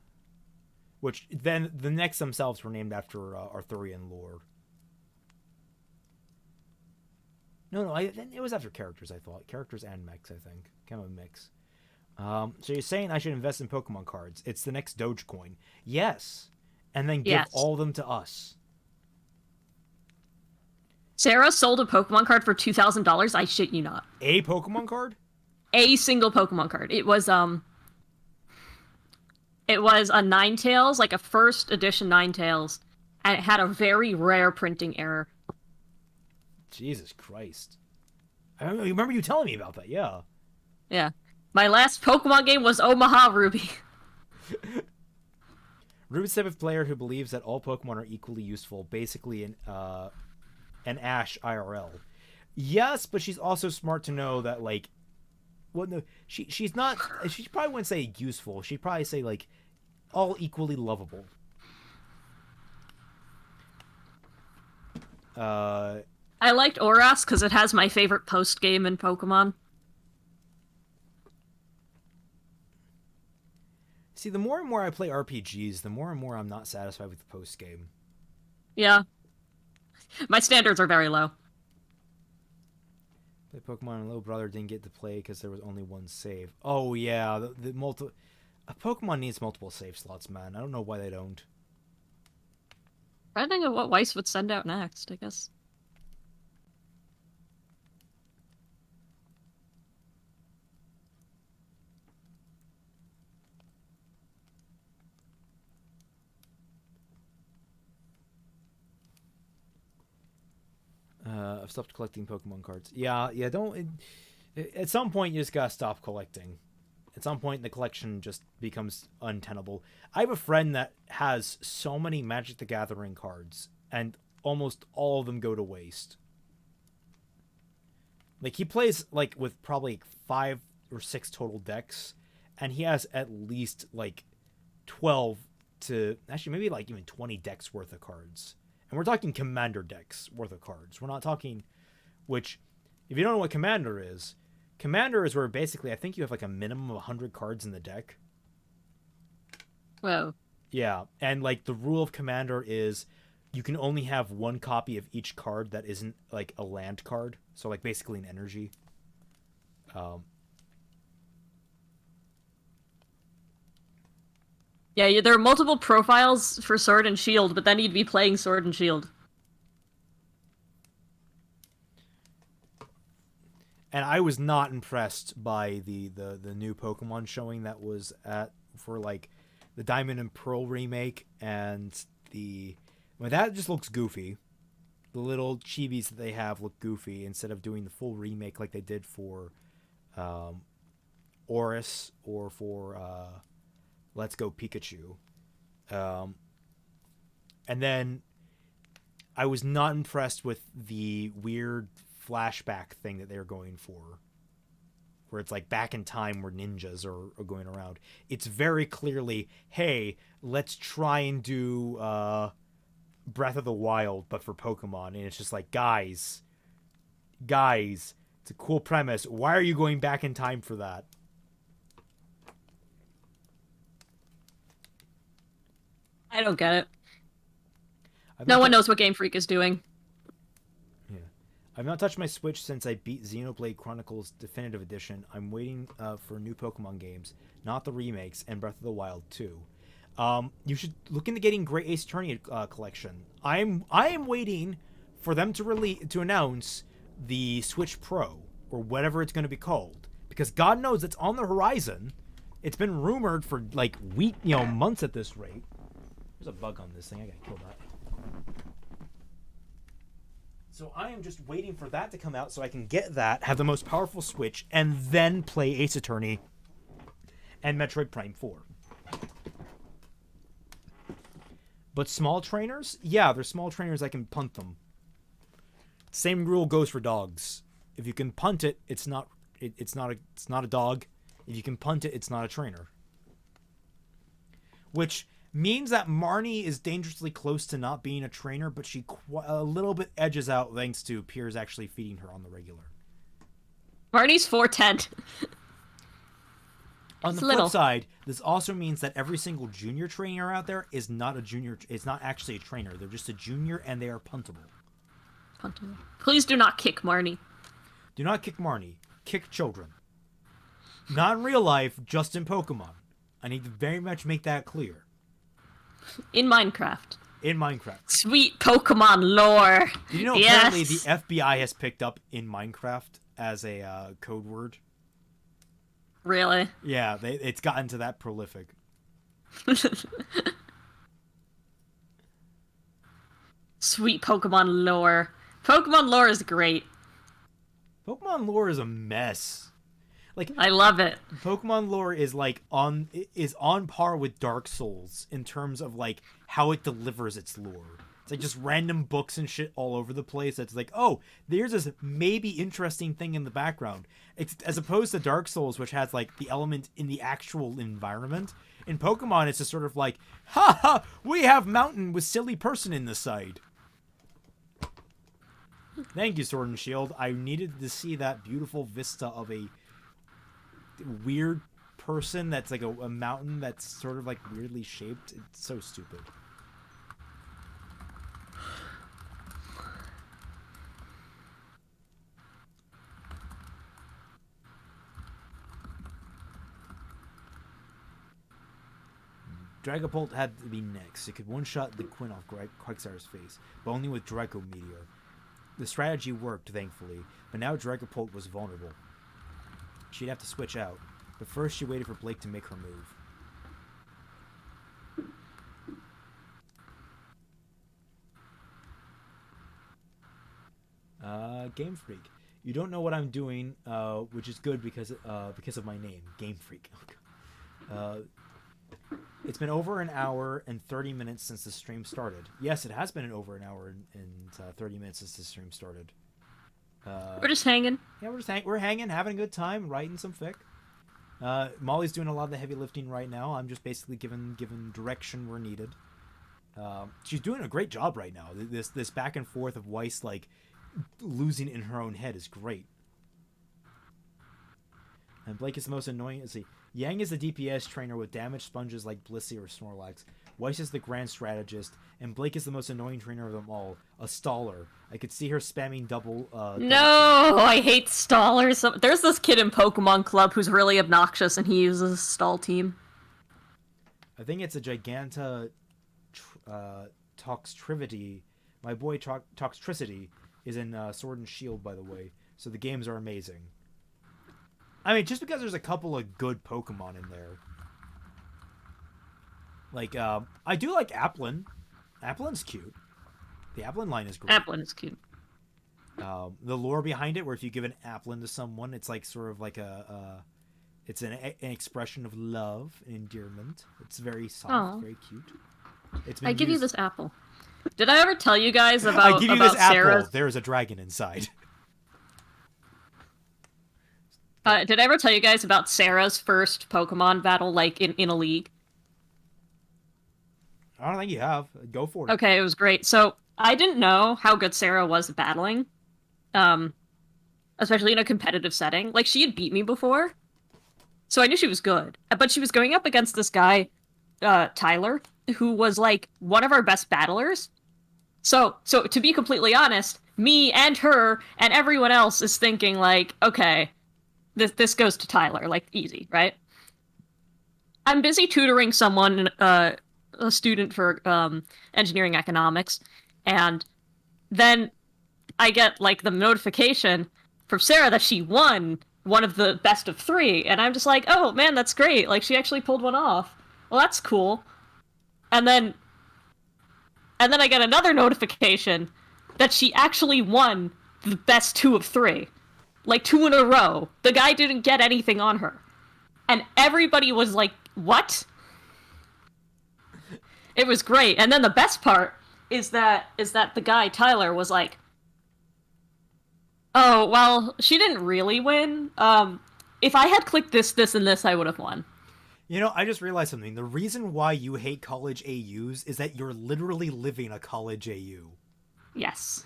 Which, then the next themselves were named after Arthurian lore. No, it was after characters, I thought. Characters and mechs, I think. Kind of a mix. So you're saying I should invest in Pokemon cards. It's the next Dogecoin. Yes. And then give all of them to us. Sarah sold a Pokemon card for $2,000. I shit you not. A Pokemon card? A single Pokemon card. It was a Ninetales, like a first edition Ninetales, and it had a very rare printing error. Jesus Christ. I remember you telling me about that, yeah. Yeah. My last Pokemon game was Omaha Ruby. Ruby's the type of player who believes that all Pokemon are equally useful, basically an Ash IRL. Yes, but she's also smart to know that, like, well, no, she's not. She probably wouldn't say useful. She'd probably say like all equally lovable. I liked Oras because it has my favorite post game in Pokemon. See, the more and more I play RPGs, the more and more I'm not satisfied with the post game. Yeah. My standards are very low. Play Pokemon and little brother didn't get to play because there was only one save. Oh yeah, a Pokemon needs multiple save slots, man. I don't know why they don't. I think of what Weiss would send out next, I guess. I've stopped collecting Pokemon cards. Yeah, at some point, you just gotta stop collecting. At some point, the collection just becomes untenable. I have a friend that has so many Magic the Gathering cards, and almost all of them go to waste. Like, he plays, like, with probably 5 or 6 total decks, and he has at least, like, 12 to... Actually, maybe, like, even 20 decks worth of cards. And we're talking Commander decks worth of cards. We're not talking... Which, if you don't know what Commander is where basically I think you have like a minimum of 100 cards in the deck. Whoa. Yeah, and like the rule of Commander is you can only have one copy of each card that isn't like a land card. So like basically an energy. Yeah, there are multiple profiles for Sword and Shield, but then you'd be playing Sword and Shield. And I was not impressed by the new Pokemon showing that was for like the Diamond and Pearl remake and that just looks goofy. The little chibis that they have look goofy instead of doing the full remake like they did for Oris or for Let's Go Pikachu. And then I was not impressed with the weird flashback thing that they're going for, where it's like back in time where ninjas are going around. It's very clearly, hey, let's try and do Breath of the Wild, but for Pokemon, and it's just like, guys, it's a cool premise. Why are you going back in time for that? I don't get it. No one knows what Game Freak is doing. Yeah. I've not touched my Switch since I beat Xenoblade Chronicles Definitive Edition. I'm waiting for new Pokemon games, not the remakes, and Breath of the Wild 2. You should look into getting Great Ace Attorney collection. I am waiting for them to announce the Switch Pro, or whatever it's going to be called, because God knows it's on the horizon. It's been rumored for like months at this rate. There's a bug on this thing. I gotta kill that. So I am just waiting for that to come out so I can get that, have the most powerful Switch, and then play Ace Attorney and Metroid Prime 4. But small trainers? Yeah, they're small trainers. I can punt them. Same rule goes for dogs. If you can punt it, it's not a dog. If you can punt it, it's not a trainer. Which means that Marnie is dangerously close to not being a trainer, but she a little bit edges out thanks to Piers actually feeding her on the regular. Marnie's 4'10". On the flip side, this also means that every single junior trainer out there is not a junior. It's not actually a trainer. They're just a junior, and they are puntable. Puntable. Please do not kick Marnie. Do not kick Marnie. Kick children. Not in real life, just in Pokemon. I need to very much make that clear. In Minecraft. In Minecraft. Sweet Pokemon lore. Do you know apparently the FBI has picked up in Minecraft as a code word? Really? Yeah, it's gotten to that prolific. Sweet Pokemon lore. Pokemon lore is great. Pokemon lore is a mess. Like, I love it. Pokemon lore is like on par with Dark Souls in terms of like how it delivers its lore. It's like just random books and shit all over the place. It's like, oh, there's this maybe interesting thing in the background. It's, as opposed to Dark Souls, which has like the element in the actual environment. In Pokemon, it's just sort of like, ha ha, we have mountain with silly person in the side. Thank you, Sword and Shield. I needed to see that beautiful vista of a weird person that's like a mountain that's sort of like weirdly shaped. It's so stupid. Dragapult had to be next. It could one-shot the Quinn off Quagsire's face, but only with Draco Meteor. The strategy worked, thankfully, but now Dragapult was vulnerable. She'd have to switch out, but first she waited for Blake to make her move. Game Freak. You don't know what I'm doing, which is good because of my name, Game Freak. It's been over an hour and 30 minutes since the stream started. Yes, it has been over an hour and 30 minutes since the stream started. We're just hanging. Yeah, we're hanging, having a good time, writing some fic. Mollie's doing a lot of the heavy lifting right now. I'm just basically given direction where needed. She's doing a great job right now. This back and forth of Weiss like losing in her own head is great. And Blake is the most annoying. Let's see. Yang is the DPS trainer with damage sponges like Blissey or Snorlax. Weiss is the grand strategist, and Blake is the most annoying trainer of them all, a staller. I could see her spamming double. No, I hate stallers. There's this kid in Pokemon Club who's really obnoxious, and he uses a stall team. I think it's a Giganta Toxtricity. My boy Toxtricity is in Sword and Shield, by the way, so the games are amazing. I mean, just because there's a couple of good Pokemon in there. Like, I do like Applin. Applin's cute. The Applin line is great. Applin is cute. The lore behind it, where if you give an Applin to someone, it's like sort of like it's an expression of love and endearment. It's very soft, very cute. I give you this apple. Did I ever tell you guys about I give you this Sarah's... apple. There's a dragon inside. Did I ever tell you guys about Sarah's first Pokemon battle, like, in a league? I don't think you have. Go for it. Okay, it was great. So I didn't know how good Sarah was at battling, um, especially in a competitive setting. Like, she had beat me before, so I knew she was good. But she was going up against this guy, Tyler, who was like one of our best battlers. So to be completely honest, me and her and everyone else is thinking like, okay, this goes to Tyler, like easy, right? I'm busy tutoring someone, a student for engineering economics, and then I get like the notification from Sarah that she won one of the best of 3, and I'm just like, oh man, that's great! Like she actually pulled one off. Well, that's cool. And then I get another notification that she actually won the best 2 of 3, like 2 in a row. The guy didn't get anything on her, and everybody was like, what? It was great. And then the best part is that the guy Tyler was like, oh well, she didn't really win. If I had clicked this, and this, I would have won. You know, I just realized something. The reason why you hate college AUs is that you're literally living a college AU. Yes.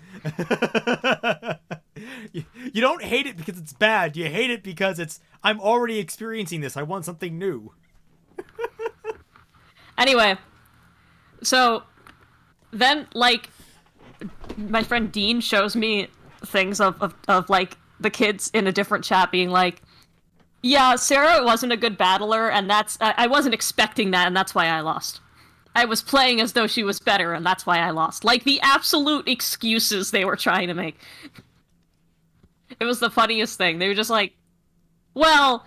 You don't hate it because it's bad. You hate it because I'm already experiencing this. I want something new. Anyway, so then, like, my friend Dean shows me things of like, the kids in a different chat being like, yeah, Sarah wasn't a good battler, and I wasn't expecting that, and that's why I lost. I was playing as though she was better, and that's why I lost. Like, the absolute excuses they were trying to make. It was the funniest thing. They were just like, well,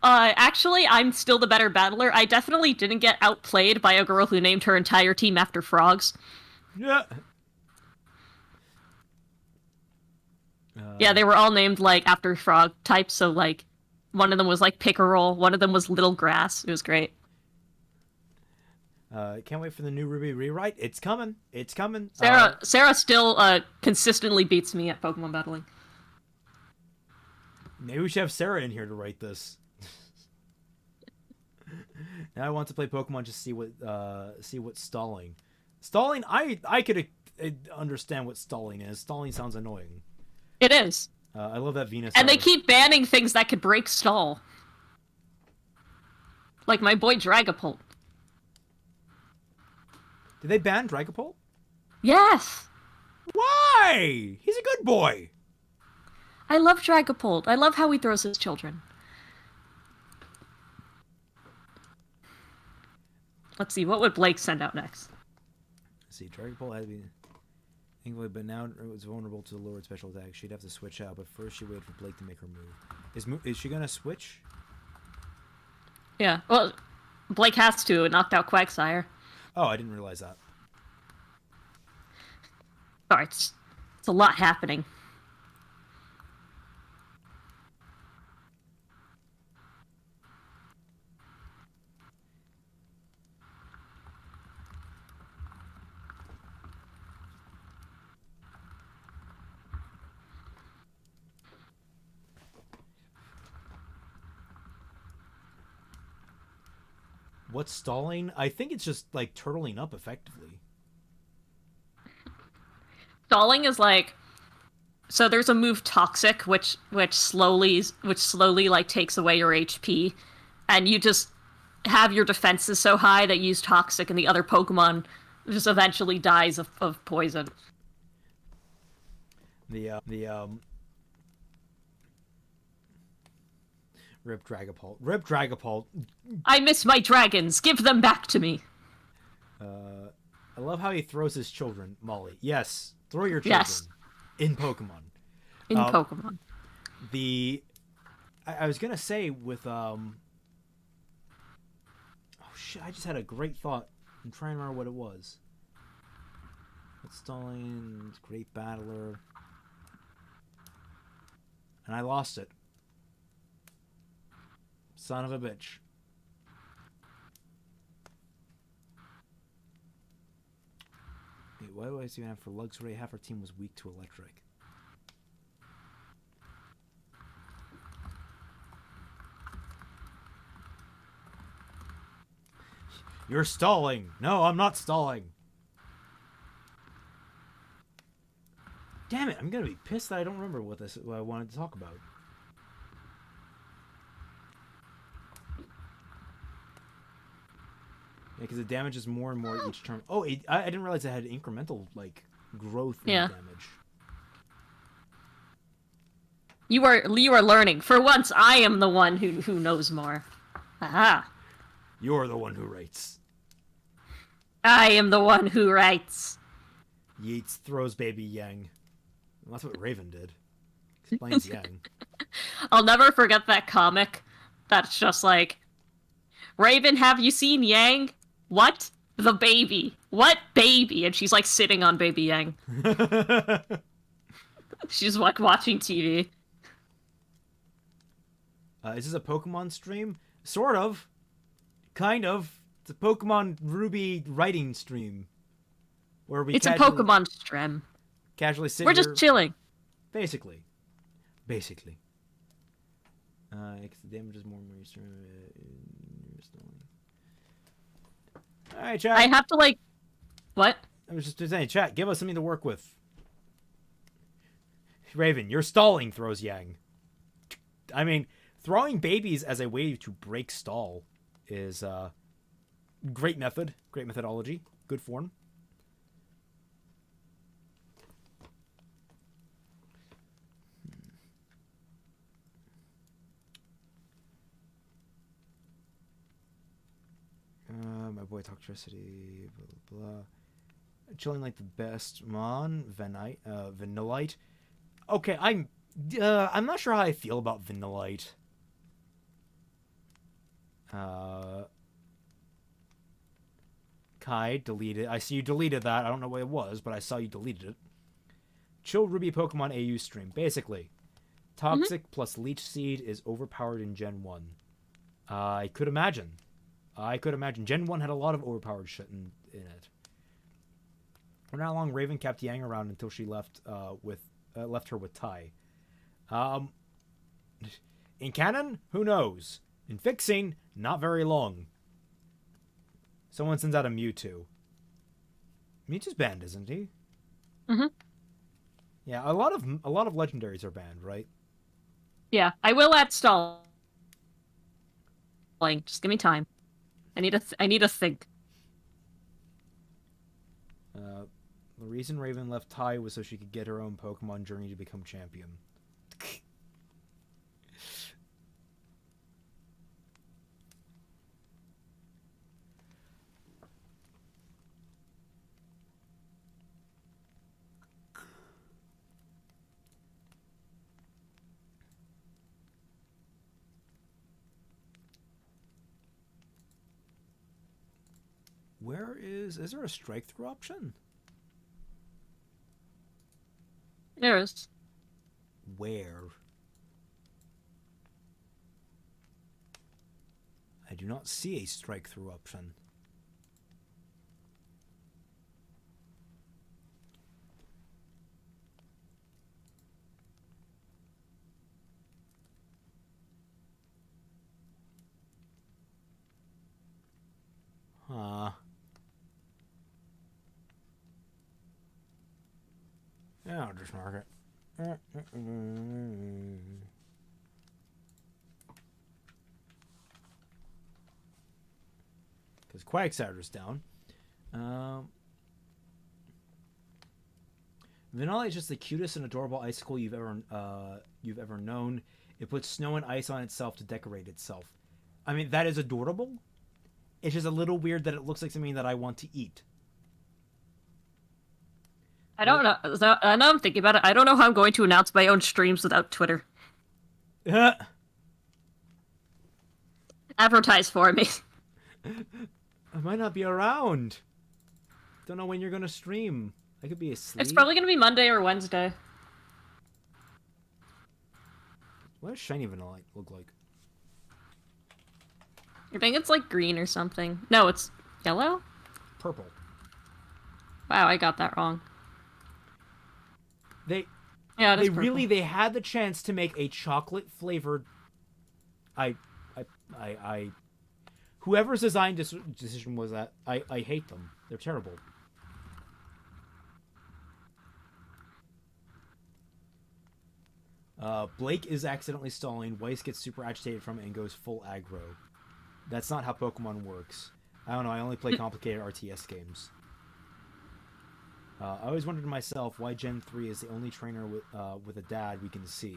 actually, I'm still the better battler. I definitely didn't get outplayed by a girl who named her entire team after frogs. Yeah. Yeah, they were all named, like, after frog types, so, like, one of them was, like, pickerel, one of them was little grass. It was great. Can't wait for the new Ruby rewrite. It's coming. It's coming. Sarah still consistently beats me at Pokemon battling. Maybe we should have Sarah in here to write this. Now I want to play Pokemon just see what's stalling. Stalling, I could understand what stalling is. Stalling sounds annoying. It is. I love that Venus. And they keep banning things that could break stall. Like my boy Dragapult. Did they ban Dragapult? Yes. Why? He's a good boy. I love Dragapult. I love how he throws his children. Let's see, what would Blake send out next? Let's see, Dragapult had to be England, but now it was vulnerable to the lowered special attack. She'd have to switch out, but first she waited for Blake to make her move. Is she gonna switch? Yeah, well, Blake has to. It knocked out Quagsire. Oh, I didn't realize that. Sorry, it's a lot happening. What's stalling? I think it's just like turtling up effectively. Stalling is like, so there's a move Toxic, which slowly like takes away your HP, and you just have your defenses so high that you use Toxic, and the other Pokemon just eventually dies of poison. Rip Dragapult. Rip Dragapult. I miss my dragons. Give them back to me. I love how he throws his children, Molly. Yes, throw your children. Yes. In Pokemon. In Pokemon. I was gonna say with oh shit! I just had a great thought. I'm trying to remember what it was. What's stalling? Great battler. And I lost it. Son of a bitch. Wait, why do I see have for Luxray? Half our team was weak to electric. You're stalling. No, I'm not stalling. Damn it, I'm gonna be pissed that I don't remember what I wanted to talk about. Yeah, because it damages more and more each turn. Oh, I didn't realize it had incremental, like, growth in damage. You are learning. For once, I am the one who knows more. Aha. You're the one who writes. I am the one who writes. Yeats throws baby Yang. Well, that's what Raven did. Explains Yang. I'll never forget that comic. That's just like, Raven, have you seen Yang? What? The baby. What baby? And she's like sitting on baby Yang. She's like watching TV. Is this a Pokemon stream? Sort of. Kind of. It's a Pokemon Ruby writing stream. Where we It's a Pokemon stream. Casually sit We're just chilling. Basically. Because the damage is more and more stream. Alright, chat. I have to, like... What? I was just saying, chat, give us something to work with. Raven, you're stalling, throws Yang. I mean, throwing babies as a way to break stall is great method. Great methodology. Good form. My boy Toxtricity, blah, blah, blah. Chilling like the best mon, Vanillite. Okay, I'm not sure how I feel about Vanillite. Kai, deleted. I see you deleted that. I don't know what it was, but I saw you deleted it. Chill Ruby Pokemon AU stream. Basically, Toxic plus Leech Seed is overpowered in Gen 1. I could imagine. Gen 1 had a lot of overpowered shit in it. For not long, Raven kept Yang around until she left her with Tai. In canon, who knows? In fixing, not very long. Someone sends out a Mewtwo. Mewtwo's banned, isn't he? Mm-hmm. Yeah, a lot of legendaries are banned, right? Yeah, I will add stalling. Just give me time. I need to think. The reason Raven left Tai was so she could get her own Pokemon journey to become champion. Is there a strike through option? There is. Where? I do not see a strike through option. Huh. Yeah, I'll just mark it. Because Quagsatter's down. Vanilla is just the cutest and adorable icicle you've ever known. It puts snow and ice on itself to decorate itself. I mean, that is adorable. It's just a little weird that it looks like something that I want to eat. I don't know. Now I'm thinking about it. I don't know how I'm going to announce my own streams without Twitter. Advertise for me. I might not be around. Don't know when you're gonna stream. I could be asleep. It's probably gonna be Monday or Wednesday. What does shiny vanilla look like? I think it's like green or something. No, it's yellow? Purple. Wow, I got that wrong. They purple. They had the chance to make a chocolate flavored Whoever's design decision was that, I hate them. They're terrible. Blake is accidentally stalling. Weiss gets super agitated from it and goes full aggro. That's not how Pokemon works. I don't know. I only play complicated RTS games. I always wondered to myself why Gen 3 is the only trainer with a dad we can see.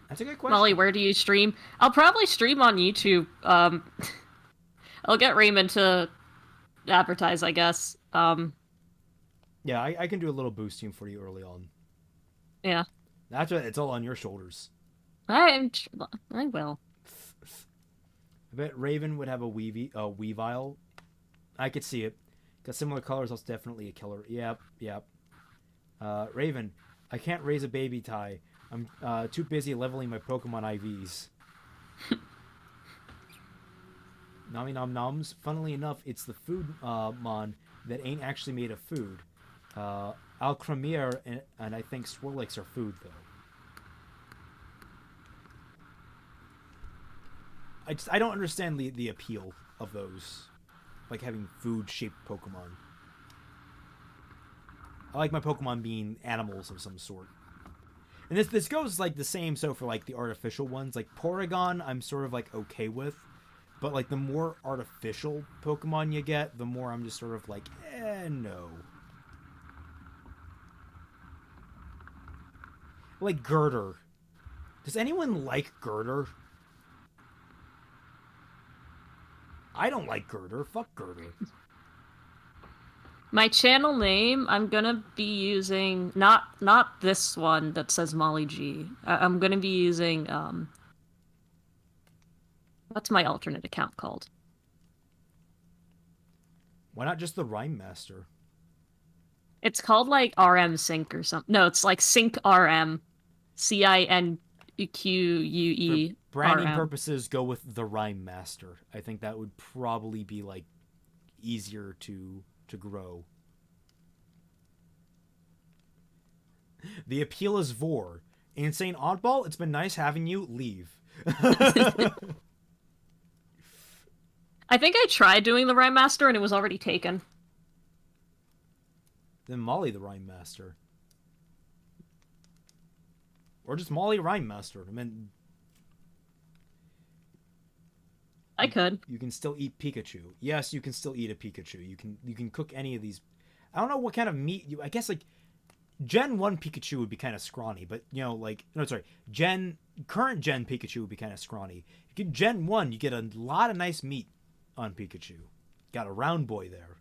That's a good question. Molly, where do you stream? I'll probably stream on YouTube. I'll get Raymond to advertise, I guess. Yeah, I can do a little boosting for you early on. Yeah. That's what, it's all on your shoulders. I will. I bet Raven would have a Weavile. I could see it. Got similar colors, that's definitely a killer. Yep. Raven, I can't raise a baby tie. I'm too busy leveling my Pokemon IVs. Nommy Nom Noms. Funnily enough, it's the food mon that ain't actually made of food. Alcremere and I think Swirlix are food, though. I don't understand the appeal of those. Like having food-shaped Pokemon. I like my Pokemon being animals of some sort. And this goes like the same so for like the artificial ones. Like Porygon I'm sort of like okay with. But like the more artificial Pokemon you get, the more I'm just sort of like, no. Like Girder. Does anyone like Girder? I don't like Girder. Fuck Girder. My channel name, I'm gonna be using not this one that says Molly G. I'm gonna be using what's my alternate account called? Why not just the Rhyme Master? It's called like RM Sync or something. No, it's like Sync RM, CINQUE. For branding purposes, go with the Rhyme Master. I think that would probably be like easier to grow. The appeal is Vor. Insane Oddball, it's been nice having you. Leave. I think I tried doing the Rhyme Master and it was already taken. Then Molly the Rhyme Master. Or just Molly Rhyme Master. I mean, I could. You can still eat Pikachu. Yes, you can still eat a Pikachu. You can cook any of these. I don't know what kind of meat you. I guess like Gen 1 Pikachu would be kind of scrawny, but you know, like no, sorry, current Gen Pikachu would be kind of scrawny. You get Gen 1, you get a lot of nice meat on Pikachu. Got a round boy there.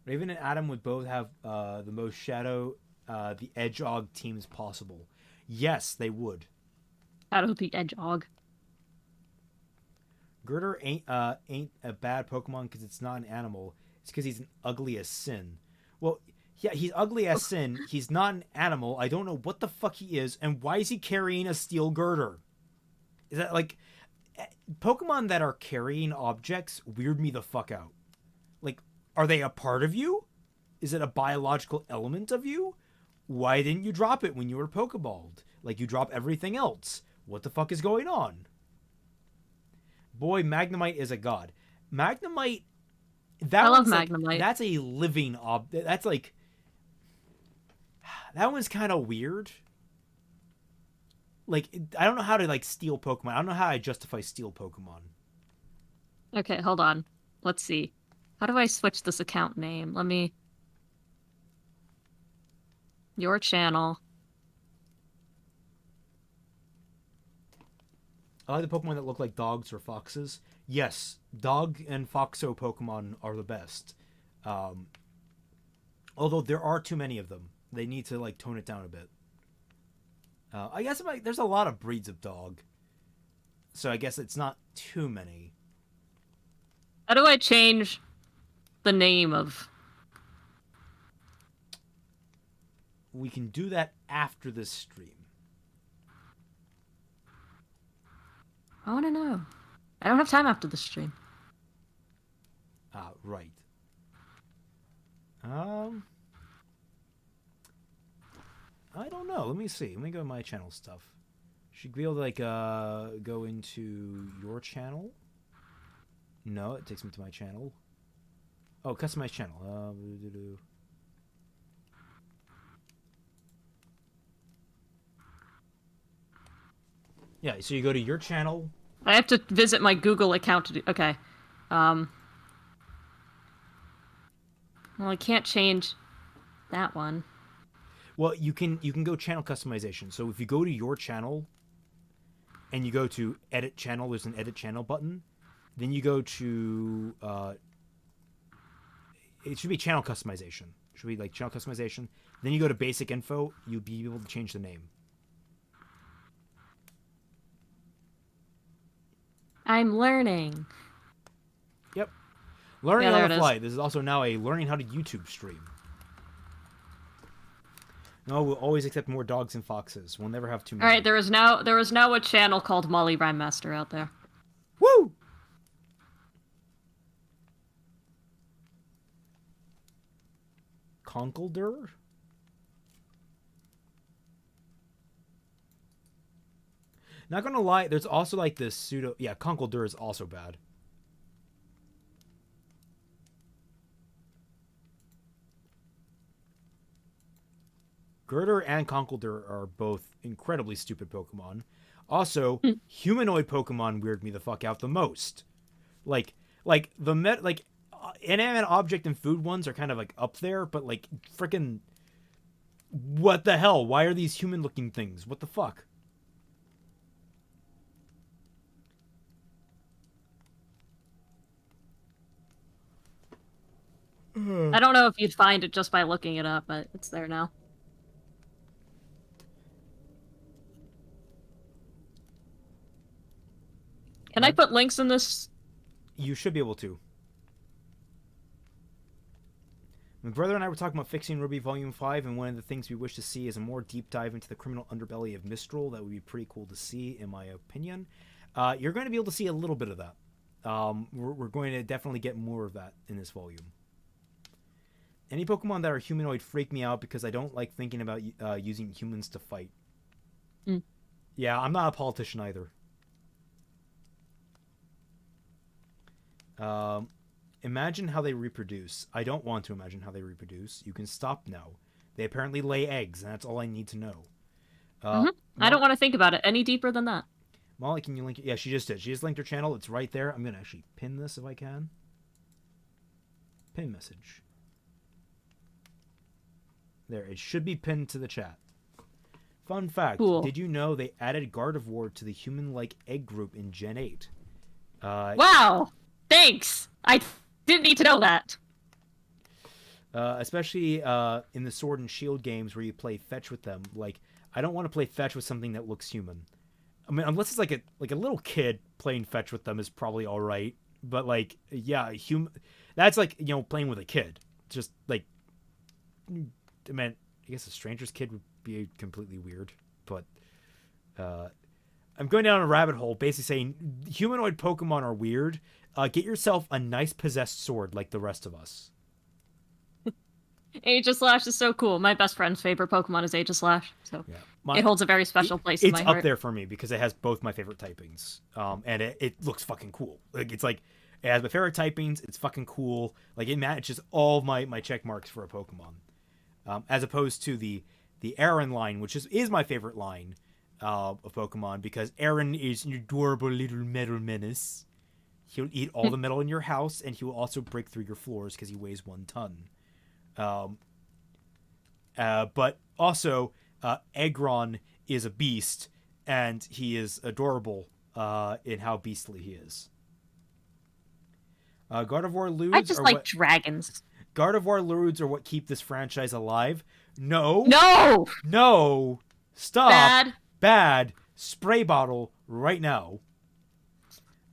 Raven and Adam would both have the most Shadow the Edgeog teams possible. Yes, they would. Shadow the Edgeog. Girder ain't a bad Pokemon because it's not an animal. It's because he's an ugly as sin. Well, yeah, he's ugly as sin. He's not an animal. I don't know what the fuck he is, and why is he carrying a steel girder? Is that like Pokemon that are carrying objects weird me the fuck out? Like, are they a part of you? Is it a biological element of you? Why didn't you drop it when you were Pokeballed? Like you drop everything else. What the fuck is going on? Boy, Magnemite is a god. Magnemite. I love Magnemite. Like, that's a living object. That's like. That one's kind of weird. Like, I don't know how to like steal Pokemon. I don't know how I justify steal Pokemon. Okay, hold on. Let's see. How do I switch this account name? Let me. Your channel. I like the Pokemon that look like dogs or foxes. Yes, dog and foxo Pokemon are the best. Although there are too many of them. They need to like tone it down a bit. I guess there's a lot of breeds of dog. So I guess it's not too many. How do I change the name of... We can do that after this stream. I want to know. I don't have time after the stream. Right. I don't know. Let me see. Let me go to my channel stuff. Should be able to like go into your channel. No, it takes me to my channel. Oh, customize channel. Yeah, so you go to your channel. I have to visit my Google account to do. Okay. Well, I can't change that one. Well, you can go channel customization. So if you go to your channel and you go to edit channel, there's an edit channel button. Then you go to it should be channel customization. It should be like channel customization. Then you go to basic info. You'll be able to change the name. I'm learning. Yep. Learning on the fly. This is also now a learning how to YouTube stream. No, we'll always accept more dogs and foxes. We'll never have too many. All right, there is now a channel called Mollie Rhyme Master out there. Woo! Conkelder? Not gonna lie, there's also like this pseudo... Yeah, Conkelder is also bad. Girder and Conkelder are both incredibly stupid Pokemon. Also, humanoid Pokemon weird me the fuck out the most. Like inanimate object and food ones are kind of like up there, but like freaking what the hell? Why are these human looking things? What the fuck? I don't know if you'd find it just by looking it up, but it's there now. Can I put links in this? You should be able to. My brother and I were talking about fixing Ruby Volume 5, and one of the things we wish to see is a more deep dive into the criminal underbelly of Mistral. That would be pretty cool to see, in my opinion. You're going to be able to see a little bit of that. We're going to definitely get more of that in this volume. Any Pokemon that are humanoid freak me out because I don't like thinking about using humans to fight. Mm. Yeah, I'm not a politician either. Imagine how they reproduce. I don't want to imagine how they reproduce. You can stop now. They apparently lay eggs, and that's all I need to know. I don't want to think about it any deeper than that. Molly, can you link it? Yeah, she just did. She just linked her channel. It's right there. I'm going to actually pin this if I can. Pin message. There, it should be pinned to the chat. Fun fact, cool. Did you know they added Gardevoir to the human-like egg group in Gen 8? Wow! Thanks! I didn't need to know that. Especially in the Sword and Shield games where you play fetch with them. Like, I don't want to play fetch with something that looks human. I mean, unless it's like a little kid playing fetch with them is probably all right. But like, yeah, that's like, you know, playing with a kid. Just like, I mean, I guess a stranger's kid would be completely weird. But I'm going down a rabbit hole, basically saying humanoid Pokemon are weird. Get yourself a nice possessed sword like the rest of us. Aegislash is so cool. My best friend's favorite Pokemon is Aegislash, so yeah. it holds a very special place in my heart. It's up there for me because it has both my favorite typings, and it looks fucking cool. Like, it's like, it has my favorite typings. It's fucking cool. Like, it matches all my check marks for a Pokemon, as opposed to the Aaron line, which is my favorite line of Pokemon, because Aaron is an adorable little metal menace. He'll eat all the metal in your house, and he will also break through your floors because he weighs 1 ton. But also, Aggron is a beast, and he is adorable in how beastly he is. Gardevoir Ludes. I just like dragons. Gardevoir Ludes are what keep this franchise alive. No. No! No! Stop! Bad. Bad. Spray bottle right now.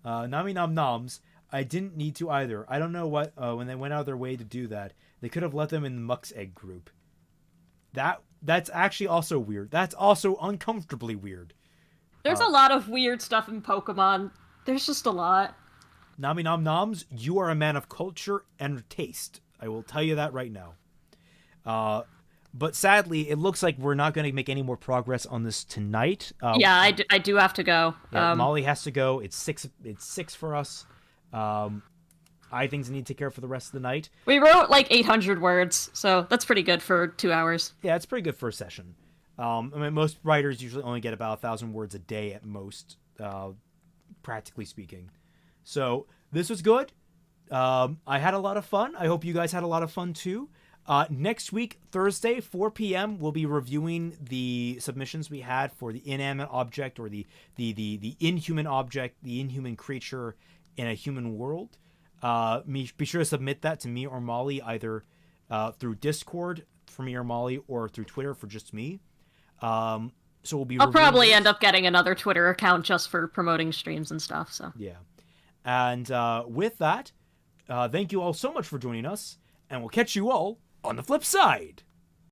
Nami Nom Noms. I didn't need to either. I don't know what, when they went out of their way to do that. They could have let them in the Muck's Egg group. That's actually also weird. That's also uncomfortably weird. There's a lot of weird stuff in Pokemon. There's just a lot. Nami Nom Noms, you are a man of culture and taste. I will tell you that right now. But sadly, it looks like we're not going to make any more progress on this tonight. Yeah, I do have to go. Yeah, Molly has to go. It's six for us. I things I need to take care of for the rest of the night. We wrote like 800 words, so that's pretty good for 2 hours. Yeah, it's pretty good for a session. I mean, most writers usually only get about 1,000 words a day at most, practically speaking. So this was good. I had a lot of fun. I hope you guys had a lot of fun too. Next week, Thursday, 4 p.m., we'll be reviewing the submissions we had for the inanimate object or the inhuman object, the inhuman creature in a human world. Be sure to submit that to me or Molly either through Discord for me or Molly or through Twitter for just me. So we'll be. I'll probably end up getting another Twitter account just for promoting streams and stuff. So yeah, and with that, thank you all so much for joining us, and we'll catch you all on the flip side.